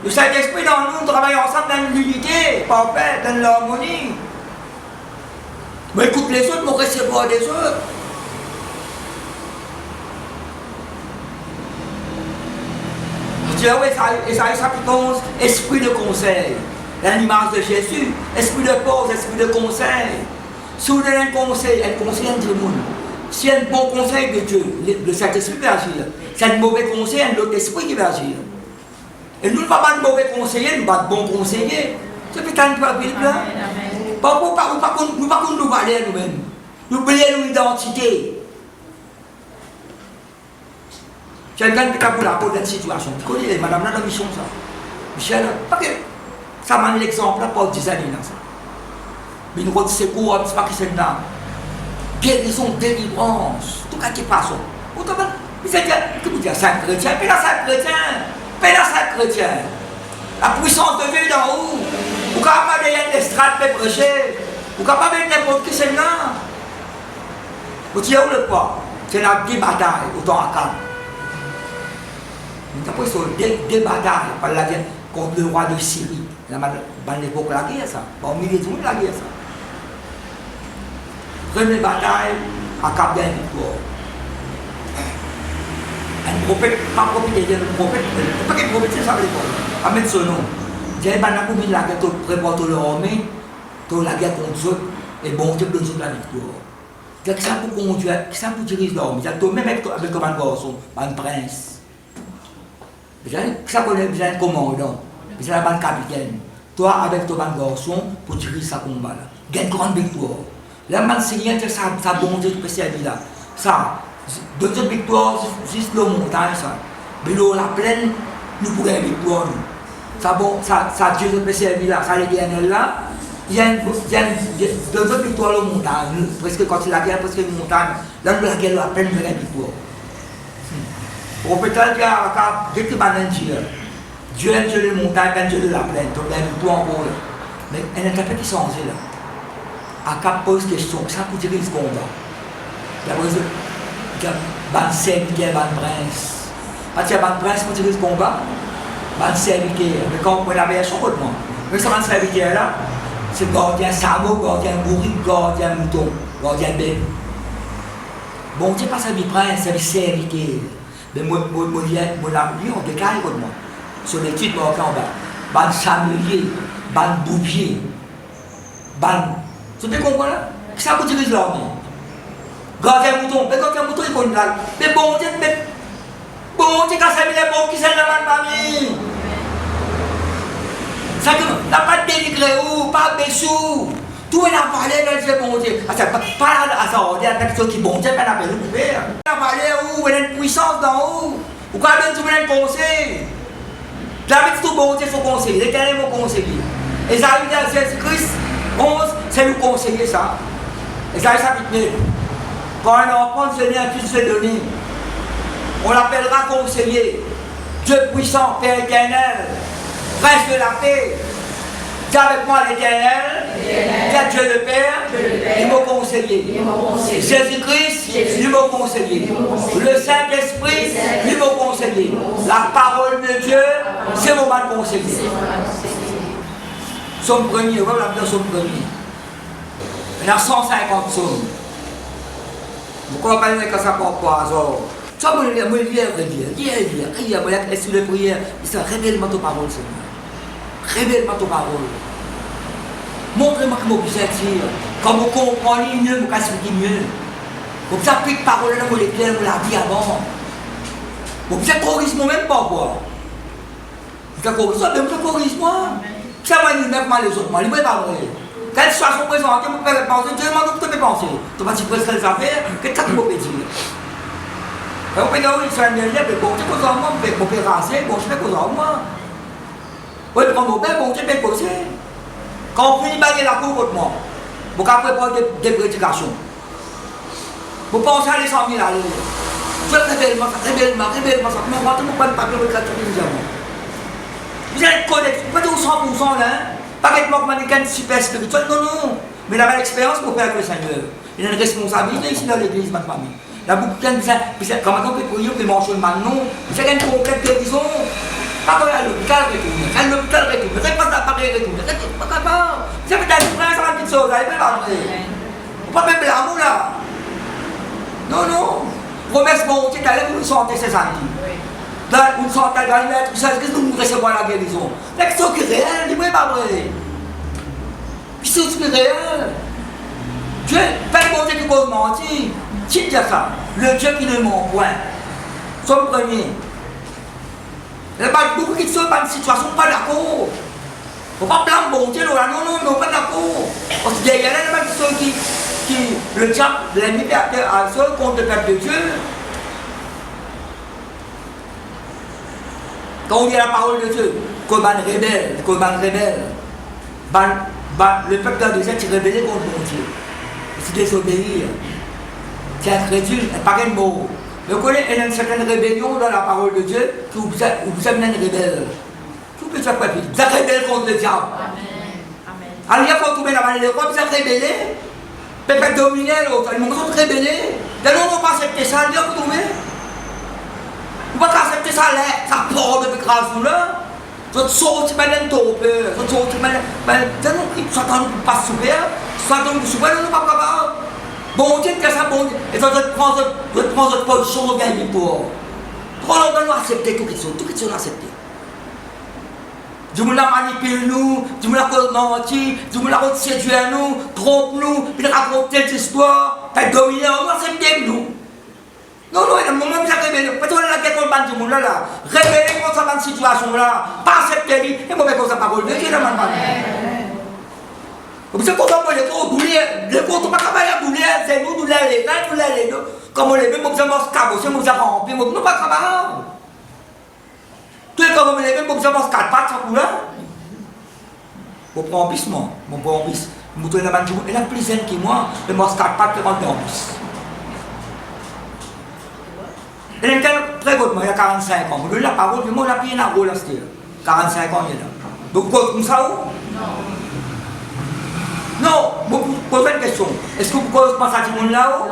Le Saint-Esprit dans nous, travaille ensemble dans l'unité, pas en paix, dans l'harmonie. Mais écoute les autres, mais recevoir des autres. Je dis, oui, ça chapitre 11, esprit de conseil. L'image de Jésus, esprit de pause, esprit de conseil. Si vous donnez un conseil de tout le monde. Si y a un bon conseil de Dieu, le Saint-Esprit va agir. Si y a un mauvais conseil, un autre esprit qui va agir. Et nous ne sommes pas de mauvais conseillers, nous ne sommes pas de bons conseillers. C'est putain de Bible là. Nous ne sommes pas nous valer nous-mêmes. Nous oublions notre identité. Quelqu'un qui a pour la peau d'une situation. Tu connais, madame, là, dans la mission, ça. Michel, parce que ça m'a l'exemple là pour 10 années. Là, ça. Mais nous, c'est quoi, c'est pas qui c'est là. Guérison, délivrance, tout ce qui passe. Autrement, c'est que vous dites, Saint chrétien, mais là, Saint chrétien, mais là, Saint chrétien. La puissance de Dieu d'en haut. Vous n'avez pas de l'estrade pour prêcher. Vous n'avez pas de n'importe qui c'est là. Vous dites où le poids? C'est la bataille, autant à Cap. Nous avons des batailles par la guerre contre le roi de Syrie. Dans l'époque de la guerre, ça. Au milieu de la guerre, ça. Première bataille à Cap d'un victoire. Un prophète, pas prophète, un prophète, pas qu'un prophète, c'est ça l'époque. À mettre son nom. J'ai pas de la guerre, tu prépares leur armée, tu la guerre contre eux, et bon, tu donnes la victoire. Qu'est-ce que ça pour conduire, qu'est-ce que ça pour diriger l'armée? Même avec un garçon, un prince. Ça connaît bien un commandant, c'est un capitaine. Toi, avec ton garçon, pour diriger sa combat. Gagne une grande victoire. Là, man, c'est rien que sa bonté de servir là. Ça, d'autres victoires, juste le montagne, ça. Mais là, la plaine, nous pourrions une victoire. Ça, bon, ça Dieu de servir là, ça l'éternel là. Il y a d'autres victoires le montagne. Presque quand il a guerre, presque une montagne. Là, nous la guerre, la plaine, nous avons une victoire. Pour peut-être qu'il y a des petits Dieu. Dieu est un Dieu de montagne, un Dieu de la plaine. Donc, il y a une victoire encore là. Mais elle est un peu qui change là. À cap pose question, ça pour tirer ce combat. Il y a ban serviteur, ban prince. Parce qu'il y a ban prince pour tirer ce combat, ban serviteur. Mais quand on avait un changement, mais ce ban serviteur là, c'est gardien sabot, gardien bourrique, gardien mouton, gardien bête. Bon, Dieu pas sa vie prince, sa vie serviteur. Mais moi, on décale comme moi. Sur les titres, on va en bas. Ban samelier, ban bouvier, ban. Vous comprenez? Ça vous dirige l'armée. Gardien mouton, mais gardien mouton, il faut une blague. Mais bon Dieu, quand ça vient les bons qui sont dans la famille. Ça n'a pas de dénigré ou, pas de bessou. Tout est à parler dans le bon Dieu. Pas à ça, il y a des personnes qui bon Dieu, mais on a besoin de faire. On a parlé où, il y a une puissance d'en haut. Ou quand même, tu veux un conseil. J'habite tout bon Dieu, il faut conseiller. L'éternel m'a conseillé. Et ça a eu dans Jésus-Christ. 11, c'est nous conseiller ça. Et ça, ça vite. Quand un enfant se vient, tout se donner. On l'appellera conseiller. Dieu puissant, Père éternel, Prince de la paix. Dis avec moi l'éternel, dis Dieu le Père, il m'a conseillé. Jésus-Christ, il m'a conseillé. Le Saint-Esprit, il m'a conseillé. La parole de Dieu, c'est mon mal conseiller. Somme premier, voilà la somme premier. Il y a 150 sommes. Vous comprenez que ça porte pas hasard. Ça, moi, je vais lire, est-ce que les prières, ça révèle-moi ta parole, Seigneur. Révèle-moi ta parole. Montre-moi comment vous êtes dire. Quand vous comprenez mieux, vous expliquez mieux. Vous appliquez parole là, vous l'éclairez, vous la dit avant. Vous êtes corrige moi-même pas quoi. Vous êtes corrige, ça, même vous corrige moi. Ça m'a dit même mal les autres, moi, il n'est pas vrai. quelle situation présente, vous pouvez penser, Dieu m'a dit que tu peux penser. Tu vas dire presque les affaires, qu'est-ce que tu peux dire? On peut dire, oui, c'est un élève, mais bon, tu peux en moi, on peut raser, bon, je fais cause en moi. Oui, quand mon père, bon, tu peux causer. Quand on finit de baguer la cour contre moi, vous pouvez préparer des prédications. Vous pensez à les 100 000 aller. Je rébellement, ça, mais on va tout le monde pas de papier, on va tout le monde. Vous êtes connecté, pas de 100% là, pas avec moi comme un super spirituel, non. Mais la belle expérience pour faire avec le Seigneur. Il y a une responsabilité ici dans l'église, ma famille. La boucle de comme on peut prier, on peut manger le maintenant, vous avez une complète guérison. Pas pour aller à l'hôpital, retourner. À l'hôpital, retourner. C'est pas d'appareil, retourner. C'est pas capable. Vous avez des frères, ça va une petite chose, vous n'avez pas l'entrée. Pas même l'amour là. Non. Promesse, bon, tu es allé pour nous sentir ces amis. Là, vous sentez dans le maître, vous savez que nous recevons la guérison. L'action qui est réelle, dis-moi pas vrai. Puis c'est aussi réel. Dieu, pas le bon Dieu qui peut mentir. Si tu dis ça, le Dieu qui ne ment point. Somme premier. Il n'y a pas beaucoup qui sont dans une situation pas d'accord. Il ne faut pas blâmer bon Dieu, non, pas d'accord. Parce qu'il y a des gens qui, le diable, l'ennemi à seul contre le peuple de Dieu. Quand on dit la parole de Dieu, comme un rebelle, le peuple dans le désert s'est rebellé contre mon Dieu. C'est désobéir. C'est incrédule, c'est pas un mot. Mais vous connaissez, il y a une certaine rébellion dans la parole de Dieu qui vous amène une rebelle. Tout peut être fait. Vous êtes rebelle contre le diable. Alors, il y a quand vous mettez la main de l'école, vous êtes rebellé. Peut-être dominer l'autre. Ils m'ont rebellé. Dès lors, on ne va pas accepter ça, il y a vous trouvez. Vous ne pouvez pas accepter ça, ça porte de grâce là. Vous sortez maintenant de ton peur. Vous sortez maintenant. Dès lors, ça ne peut pas souper. Ça ne peut pas capable. Bon Dieu, que ça, bon Dieu. Et ça, je prends votre position de gagner pour. Trop longtemps, nous accepter tout ce qu'on accepté. Dieu nous l'a manipulé, Dieu nous l'a menti, Dieu nous l'a séduit à nous, trompe-nous, il a raconté des histoires, il a dominé, on accepte nous. Non, il y a un moment où il a révélé. Parce qu'on a la guerre contre le monde là. Révélé contre cette situation là. Pas accepter, et mauvais comme ça, parole de Dieu, là, maintenant. Vous savez, quand on les comptes, on ne peut pas travailler à bouler, c'est nous, nous les deux. Comme on les met, nous avons cabossé, nous avons rempli, nous ne pas travailler. Tout est comme on les met, nous avons 4 pattes, ça pour là. Vous prenez un bis, moi, mon bon bis. Vous trouvez la main du monde, elle a plus zen que moi, mais moi, 4 pattes, je rentre en bis. Elle est très bonne, il y a 45 ans. Vous la parole du monde, elle a pris un rôle là, 45 ans, il est là. Donc, vous comme ça où? Non, vous posez une question. Est-ce que vous posez pas ça tout le monde là-haut?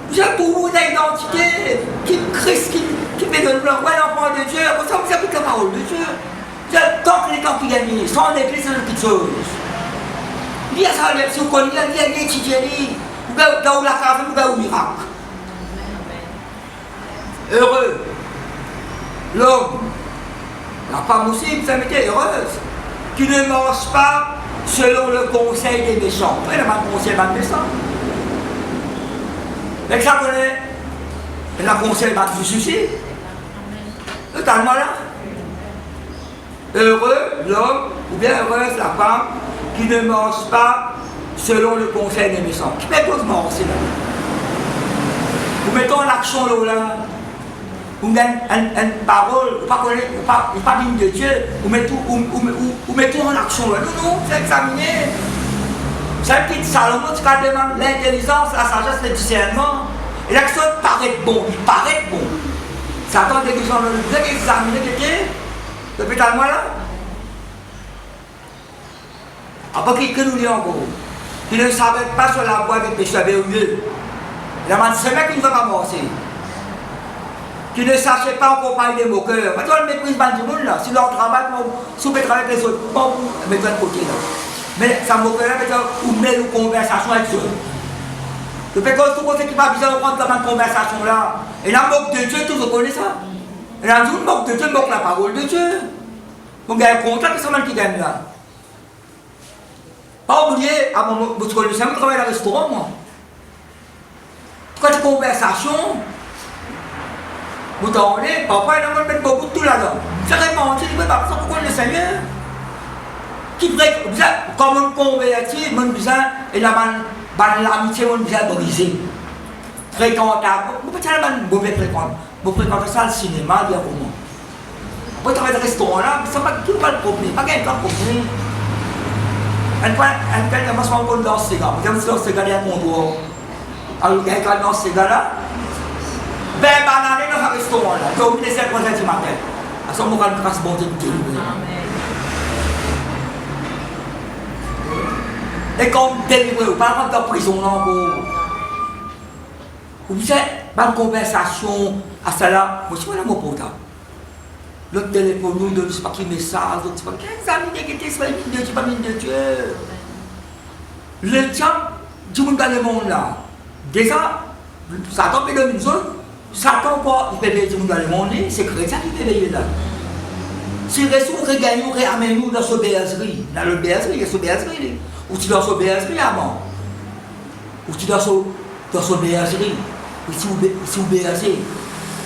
Vous avez pour vous une identité qui fait de l'enfant de Dieu. Pour ça, vous avez la parole de Dieu. Tant que les temps qui gagnent, sans l'église, c'est une petite chose. Il y a ça, si vous connaissez, il y a des étudiants, vous avez la carte, vous avez le miracle. Heureux. L'homme, la femme aussi, vous avez été heureuse, qui ne mange pas selon le conseil des méchants. Vous voyez, le conseil des méchants. Mais ça connaît. Et le conseil du suicide. Totalement là. Heureux l'homme, ou bien heureuse la femme, qui ne mange pas selon le conseil des méchants. Qui met cause mort, c'est là. Vous mettez en action là. Vous mettez une parole, vous ne pas digne de Dieu, vous mettez en action là. Non, c'est examiné. C'est un petit Salomon qui demande l'intelligence, la sagesse, le discernement. Et l'action paraît bon, il paraît bon. Satan dit que vous avez examiné quelqu'un, depuis ta mois là. Après qu'il nous dit encore, qu'il ne savait pas sur la voie des pécheurs verruilleux. Il a dit, c'est vrai qu'il ne va pas morcer. Qui ne sachait pas en compagnie des moqueurs. Parce qu'on méprise pas du monde là. Si leur travail, si on peut travailler avec les autres, bon, on met de côté là. Mais ça moqueur là, on met une conversation avec eux. Le fait que tout le monde qui va bien prendre comme une conversation là. Et la moque de Dieu, tout le monde connaît ça. Et la moque de Dieu, moque la parole de Dieu. On gagne contact, c'est ça qui gagne là. Pas oublier, à mon connaissez, je travaille dans le restaurant moi. Quand tu conversation, vous tournez, parfois il y a beaucoup de tout là-dedans. C'est vraiment, tu dis, mais pourquoi le Seigneur? qui ferait comme on convertit, on besoin, et l'amitié, on besoin briser. Fréquentable, peut-être un mauvais fréquent. Vous fréquentez ça le cinéma, il y a pour moi. Vous travaillez dans le restaurant là, ça va tout pas le problème, pas qu'un problème. Un point, il va se rendre compte dans ce gars. Vous avez dans ce gars, il y a un contrôle. Alors, il y a un gars dans ce gars là. Ben, banane dans un restaurant là. Donc, il est 7 du matin. À ce moment-là, il va se monter une télé. Et comme délivré, pas rentrer en prison là pour. Vous savez, ma conversation à ça là, moi je suis là mon portable. Le téléphone nous donne, je ne sais pas qui message, je ne sais pas qui amis qui étaient sur les Dieu, je ne sais pas mine de Dieu. Le temps, du monde dans le monde là, déjà, Satan peut donner une zone, Satan pas, il peut veiller du monde dans le monde, c'est chrétien qui peut veiller là. Si les ressources regagnent, nous ramènent nous dans ce bergerie, dans le bergerie, il y a ce bergerie, ou tu dans ce bergerie avant, ou tu dans ce bergerie. Si vous bergez,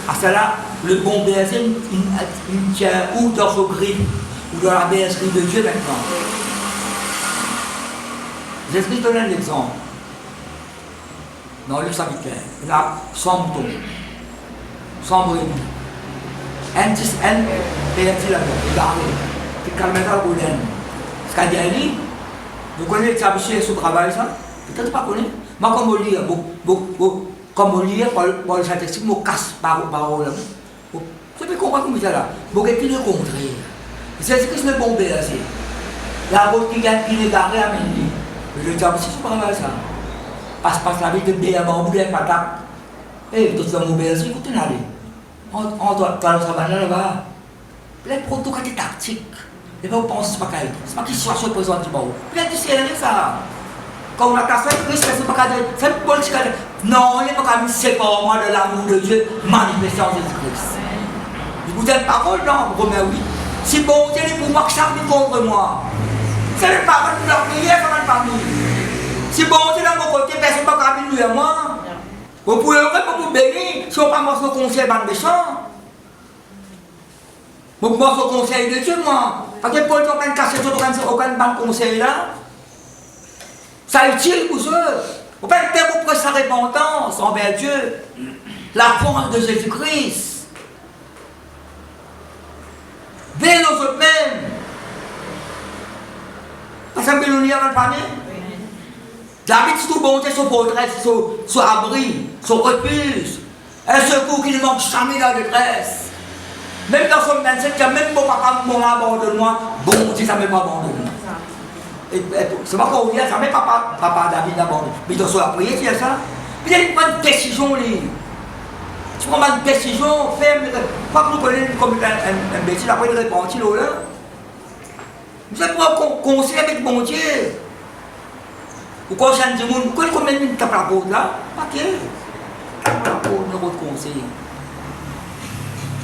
à cela, le bon berger, il tient ou dans son grille, ou dans la bergerie de Dieu maintenant. Je vais donner un exemple. Dans le Saint-Victor, il y a 100 moutons, 100 brebis. Un berger là-bas, regardez, c'est Calmeta Golden. Ce qu'a dit, vous connaissez ça, monsieur, ce travail, ça? Peut-être pas connaître. Moi, comme on lit, comme on lit, pour le statistique, je casse par parole. Je peux comprendre comme ça là. Je vais le contraire. C'est ce que c'est le bon berger. La route qui gagne, qui est garée à Mendy. Je dis, c'est ce travail ça. Passe la vie de berger, on bouge pas tape. Et tout ça, mon berger, écoutez, allez. On doit faire le travail là-bas. Les protocoles tactiques. Et bien, on pense pas qu'il c'est pas qu'il soit sur le président du barreau. Peut-être que c'est ça. Quand on a cassé le Christ, c'est pas qu'à dire, c'est pas politique. Non, il n'est pas qu'à me séparer de l'amour de Dieu manifesté en Jésus-Christ. Vous êtes parole, non, Romain, oui. Si bon Dieu est pour moi, que ça vient contre moi. C'est le parole de leur prière, ça va pas venir. Si bon Dieu est dans mon côté, personne ne peut pas venir à moi. Vous pouvez pas vous bénir si on ne pas moi ce conseil dans le méchant. Vous moi ce conseil de Dieu, moi. Parce que Paul n'a pas cassé aucun bon conseil là. Ça est utile pour eux. Vous pouvez faire vous sa repentance envers Dieu. La force de Jésus-Christ. Vers nous autres mêmes. Parce que nous n'y avons pas famille. David, c'est tout bon, c'est son portrait, son abri, son refuge. Un secours qui ne manque jamais dans la détresse. Même dans son 27, même mon papa m'a abandonné moi, bon Dieu, ça ne m'a pas abandonné. C'est pas qu'on vient, ça ne met pas papa David abandonné. Mais dans son prière, tu as ça. Puis il prend une décision, tu prends une décision ferme. Pas que nous connaissons comme un bêtise, après il répondit là. Vous avez pas conseil avec mon Dieu. Ou quand j'ai dit, vous connaissez combien de temps la porte là? Pas que. La porte, notre conseil.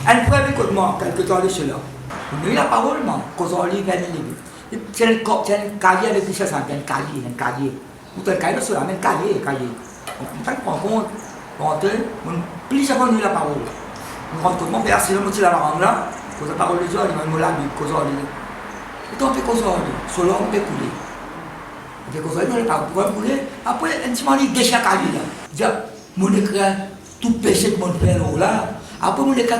Elle pourrait avec moi, quelque temps de cela. Vous avez la parole, moi, quand on lit 20 livres. C'est un cahier avec 600, un cahier. Vous avez un cahier sur la même cahier. On fait prendre compte, plus ça va nous la parole. On rend compte, mon père, si je me la langue là, quand la parole de Dieu, il me l'a dit, quand on lit. Et on fait qu'on sur l'homme, on peut couler. On fait qu'on on peut couler. Après, un petit moment, il déchire la cahier là. Il dit, mon écran, tout péché que mon père là. Après, mon écran,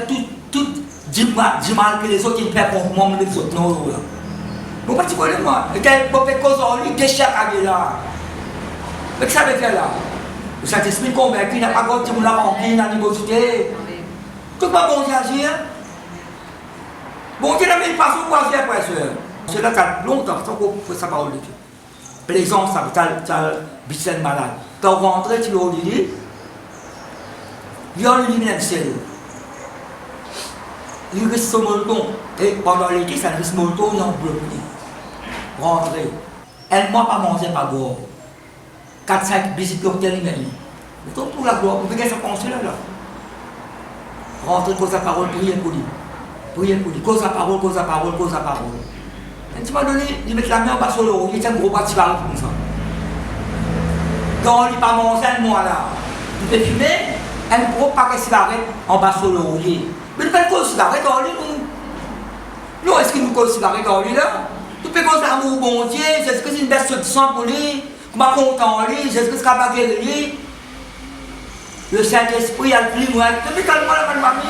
tout du mal que les autres ils font contre moi, les autres non là. Bon, pas tu connais moi. Et quand on fait qu'on il déchire la cahier là. Mais que ça veut faire là? Le Saint-Esprit convaincu, il n'a pas compris mon rempli, l'animosité. Tout le monde bon Dieu agir. Bon Dieu n'a même pas son quoi faire, frère, soeur. C'est là que ça longtemps, sans qu'on fasse sa parole de Dieu. Plaisance, tu as Bicel malade. Tu as rentré, tu l'as dit, il y a le lumière ciel. Il reste son molton. Et pendant l'été, ça reste molton, il en bloqué. Rentré. Elle ne m'a pas mangé, pas boire. 4-5 visites d'hôtel, il m'a dit. Mais pour la gloire, vous pouvez ça penser là. Rentrez, cause la parole, priez pour lui. Priez pour lui. Cause la parole. Et tu m'as donné, il met la main en bas sur l'eau, il tient un gros bâti comme ça. Donc, il n'a pas mangé un mois là. Il fait fumer, un gros paquet de cigarettes en bas sur l'oreiller. Mais il fait une cause de cigarette dans lui, nous. Nous, est-ce qu'il nous cause de cigarette dans lui là? Tout peut cause l'amour bon Dieu, c'est ce que c'est une baisse de sang pour lui, comment content lui, c'est ce que c'est capable de lui. Le Saint-Esprit a le plus loin, tu peux calmer la famille.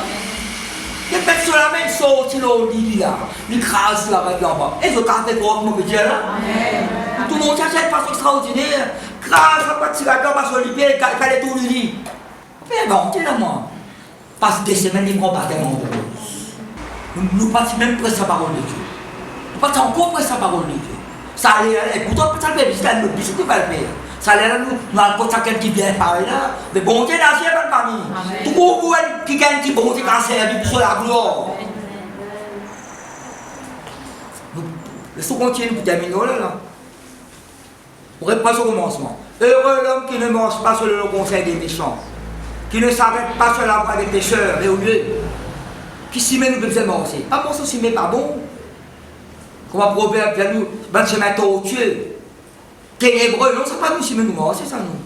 Il y a peut-être sur la même sortie là, il crase là avec là-bas. Et je garde pour mon Dieu là. Tout le monde cherche une façon extraordinaire. Crase, pas de cigarette, pas sur le pied, il fallait tout lui dire. Mais bon, tu là moi. Parce que des semaines, il ne prend pas tellement de choses. Nous partons même presque la parole de Dieu. Nous partons encore presque la parole de Dieu. Ça allait, et pourtant, ça le fait, c'est le bisou qui va le faire. Ça allait, nous avons quelqu'un qui vient parler là. Mais bon Dieu, là, c'est pas famille. Tout le monde qui gagne, qui bon Dieu, qui a servi pour la gloire. Laissons continuer pour terminer là. On reprend au commencement. Heureux l'homme qui ne mange pas selon le conseil des méchants, qui ne s'arrête pas sur la voie des pécheurs, mais au lieu, qui s'y met nous besoin manger. Pas bon, ça s'y met pas bon. Comme un proverbe vient nous, ben chemin tortueux, ténébreux, non, c'est pas nous s'y met nous manger, ça nous.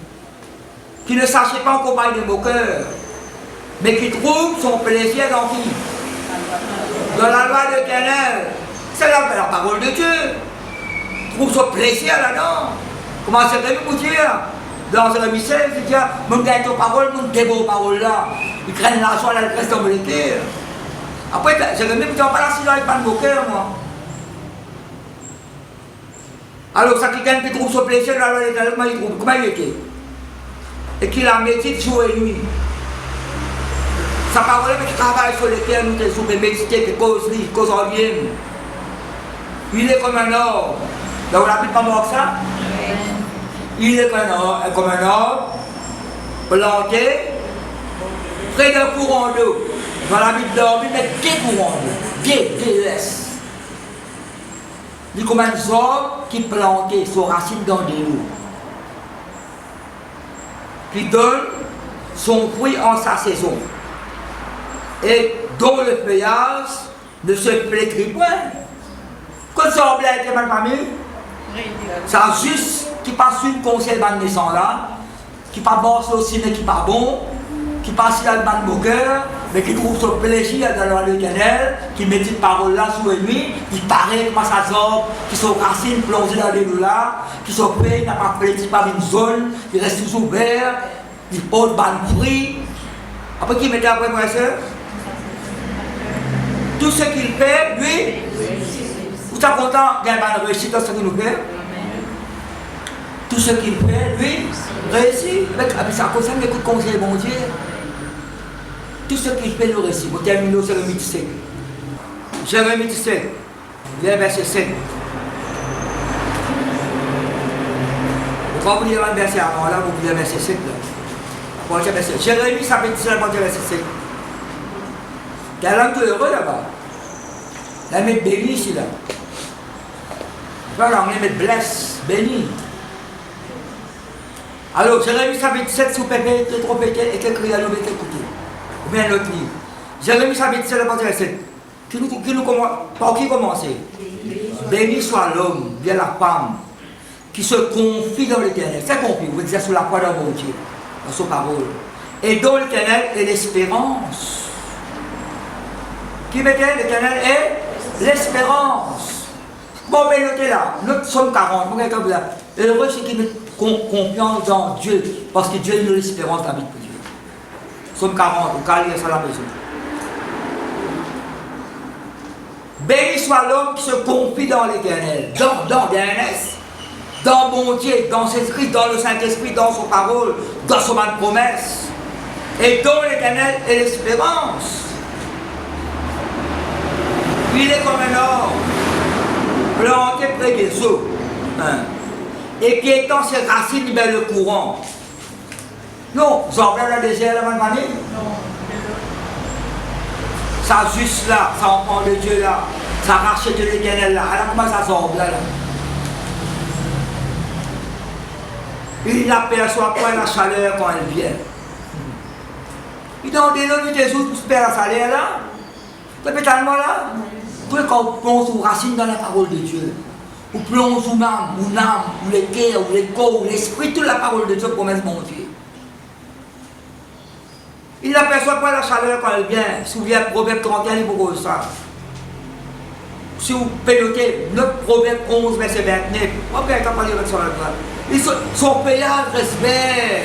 Qui ne sachait pas en compagnie des moqueurs, mais qui trouve son plaisir dans qui? Dans la loi de l'Éternel. C'est la parole de Dieu. Trouve son plaisir là-dedans. Comment c'est vrai pour dire? Dans Jérémie 16, il dit, mon gagne ton parole, mon débo parole là. Ils craignent l'argent, là, le reste dans le cœur. Après, Jérémie, tu n'as pas la silence, il n'y a pas de moqueur, moi. Alors, ça qui gagne, qui trouve son plaisir dans la loi de l'Éternel, comment il était? Et qu'il a médité jour et nuit. Sa parole, mais qui travaille sur le cœur, nous te soumis, méditer, qui cause en bien. Il est comme un or. Là où la Bible pas mort ça? Il est comme un or, planté, près d'un courant d'eau. Dans la Bible d'or, il met des courants d'eau. D-E-S. Il est comme un arbre qui est planté, son racine dans des eaux. Qui donne son fruit en sa saison. Et dont le feuillage ne se flétrit point. Quand ça oublie avec ma famille, ça juste qui passe une conseil de naissance là, qui pas bon aussi mais qui pas bon, qui passe la bande de cœur, mais qui trouve son plaisir dans la loi de l'Éternel, qui médite parole là sous lui, qui paraît comme ça sort, qui sont racines plongées dans les là, qui sont faits, n'a pas plaisir par une zone, qui reste toujours ouvert, il porte ban fruit. Après qui mettait après moi soeur, tout ce qu'il fait, lui, vous êtes content qu'il y ait une réussite dans ce qu'il nous fait? Tout ce qu'il fait, lui, réussit. Ça concerne les coups de conseil, mon Dieu. Tout ce qu'il fait, le réussit. Vous terminez au Jérémie 17. Jérémie 17, verset 7. Quand vous lirez le verset avant, là, vous lirez le verset 7. Là. Verset. Jérémie, ça fait 17, verset 7. Il y a l'homme heureux là-bas. La mettre béni ici, là. Voilà, on les met blesse, béni. Alors, Jérémie chapitre 7, sous pépé, qui est trop pété et qui écrit à nous, écouter. Ou bien l'autre livre. Jérémie chapitre 7, verset 7. Par qui commencer? Béni soit l'homme, bien la femme, qui se confie dans l'Éternel. C'est confie, vous dites sur la foi d'un bon Dieu, dans son parole. Et dans l'Éternel est l'espérance. Qui mettait l'Éternel est l'espérance. Bon, mais notez là, notre somme 40, pour quelqu'un là. Heureux ceux qui mettent confiance dans Dieu, parce que Dieu nous l'espérance de la vie pour Dieu. Somme 40, on va lire ça à la maison. Béni soit l'homme qui se confie dans l'Éternel, dans l'Ernest, dans mon Dieu, dans ses esprits, dans le Saint-Esprit, dans son parole, dans son de promesse. Et dans l'Éternel est l'espérance. Il est comme un or planté près des eaux, hein, et qui étend ses racines vers le courant. Non, vous en le désert, la même année? Non. Ça juste là, ça enfant de Dieu là, ça rachète de l'Éternel là. Alors comment ça sort là, là? Il n'aperçoit pas la chaleur quand elle vient. Il donne des noms de Jésus pour se faire la chaleur là. Répétez-moi là. Quand on plonge aux racines dans la parole de Dieu, on plonge ou l'âme, ou le cœur, ou le corps, ou l'esprit, toute la parole de Dieu promesse mon Dieu. Il n'aperçoit pas la chaleur quand elle vient. Souviens, Proverbe 31, il vous ça. si vous pilotez 9 Proverbes 11, verset 29, on va pas parler avec ça là-dedans. Ils sont payés à respect.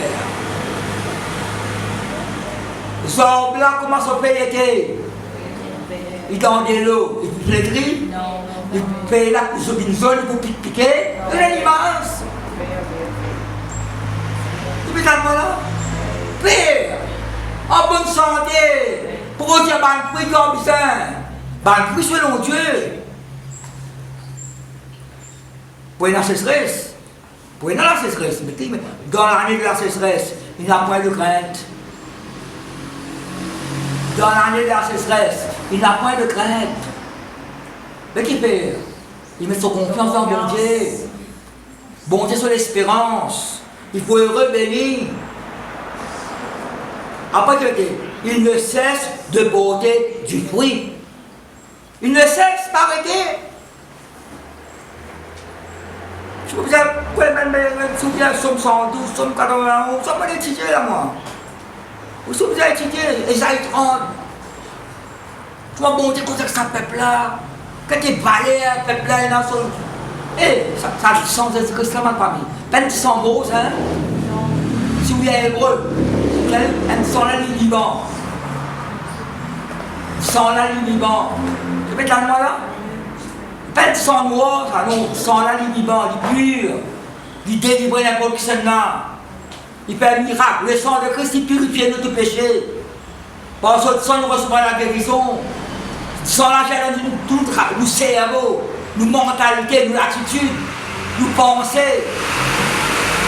Ils sont blancs, comment sont payés? Ils donnent de l'eau, ils vous plaiderient. Ils payent là pour sauver une zone, pour piquer. C'est l'animal. Et puis, là, pire, en bonne santé, pour dire ban prix comme ça. Ban prix selon Dieu. Pour la sécheresse. Pour la sécheresse. Dans l'année de la sécheresse, il n'y a point de crainte. Dans l'année de la sécheresse, il n'a point de crainte. Mais qui fait? Il met son confiance dans bon Dieu. Bon Dieu sur l'espérance. Il faut heureux béni. Après il ne cesse de porter du fruit. Il ne cesse pas d'arrêter. Je vous me souviens, Somme 112, Somme 91, ça m'a étudié là, moi. Vous avez étudié, Esaïe 30. Tu vois, bon Dieu, comment ça peuple-là? Quand tu es balé, peuple-là, il est dans son. Eh, ça a du sens de Jésus-Christ, là, ma famille. Pas de sang rose, hein? Si vous êtes hébreu, un sang là, du Liban. Sang là, du Liban. Tu peux être moi là? Pas de sang noir, ça, non. Sang là, du Liban, du pur. Il délivre n'importe qui s'en a. Il fait un miracle. Le sang de Christ, il purifie notre péché. Par ce sang, nous recevons la guérison. Sans la gêne de tout nous cerveau, nos mentalités, nos attitudes, nos pensées.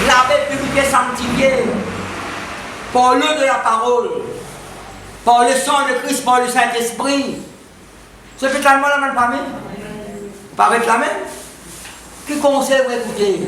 Laver, purifier, sanctifier. Par l'eau de la parole. Par le sang de Christ, par le Saint-Esprit. C'est totalement la même famille. Pas avec la même. Quel conseil vous écoutez?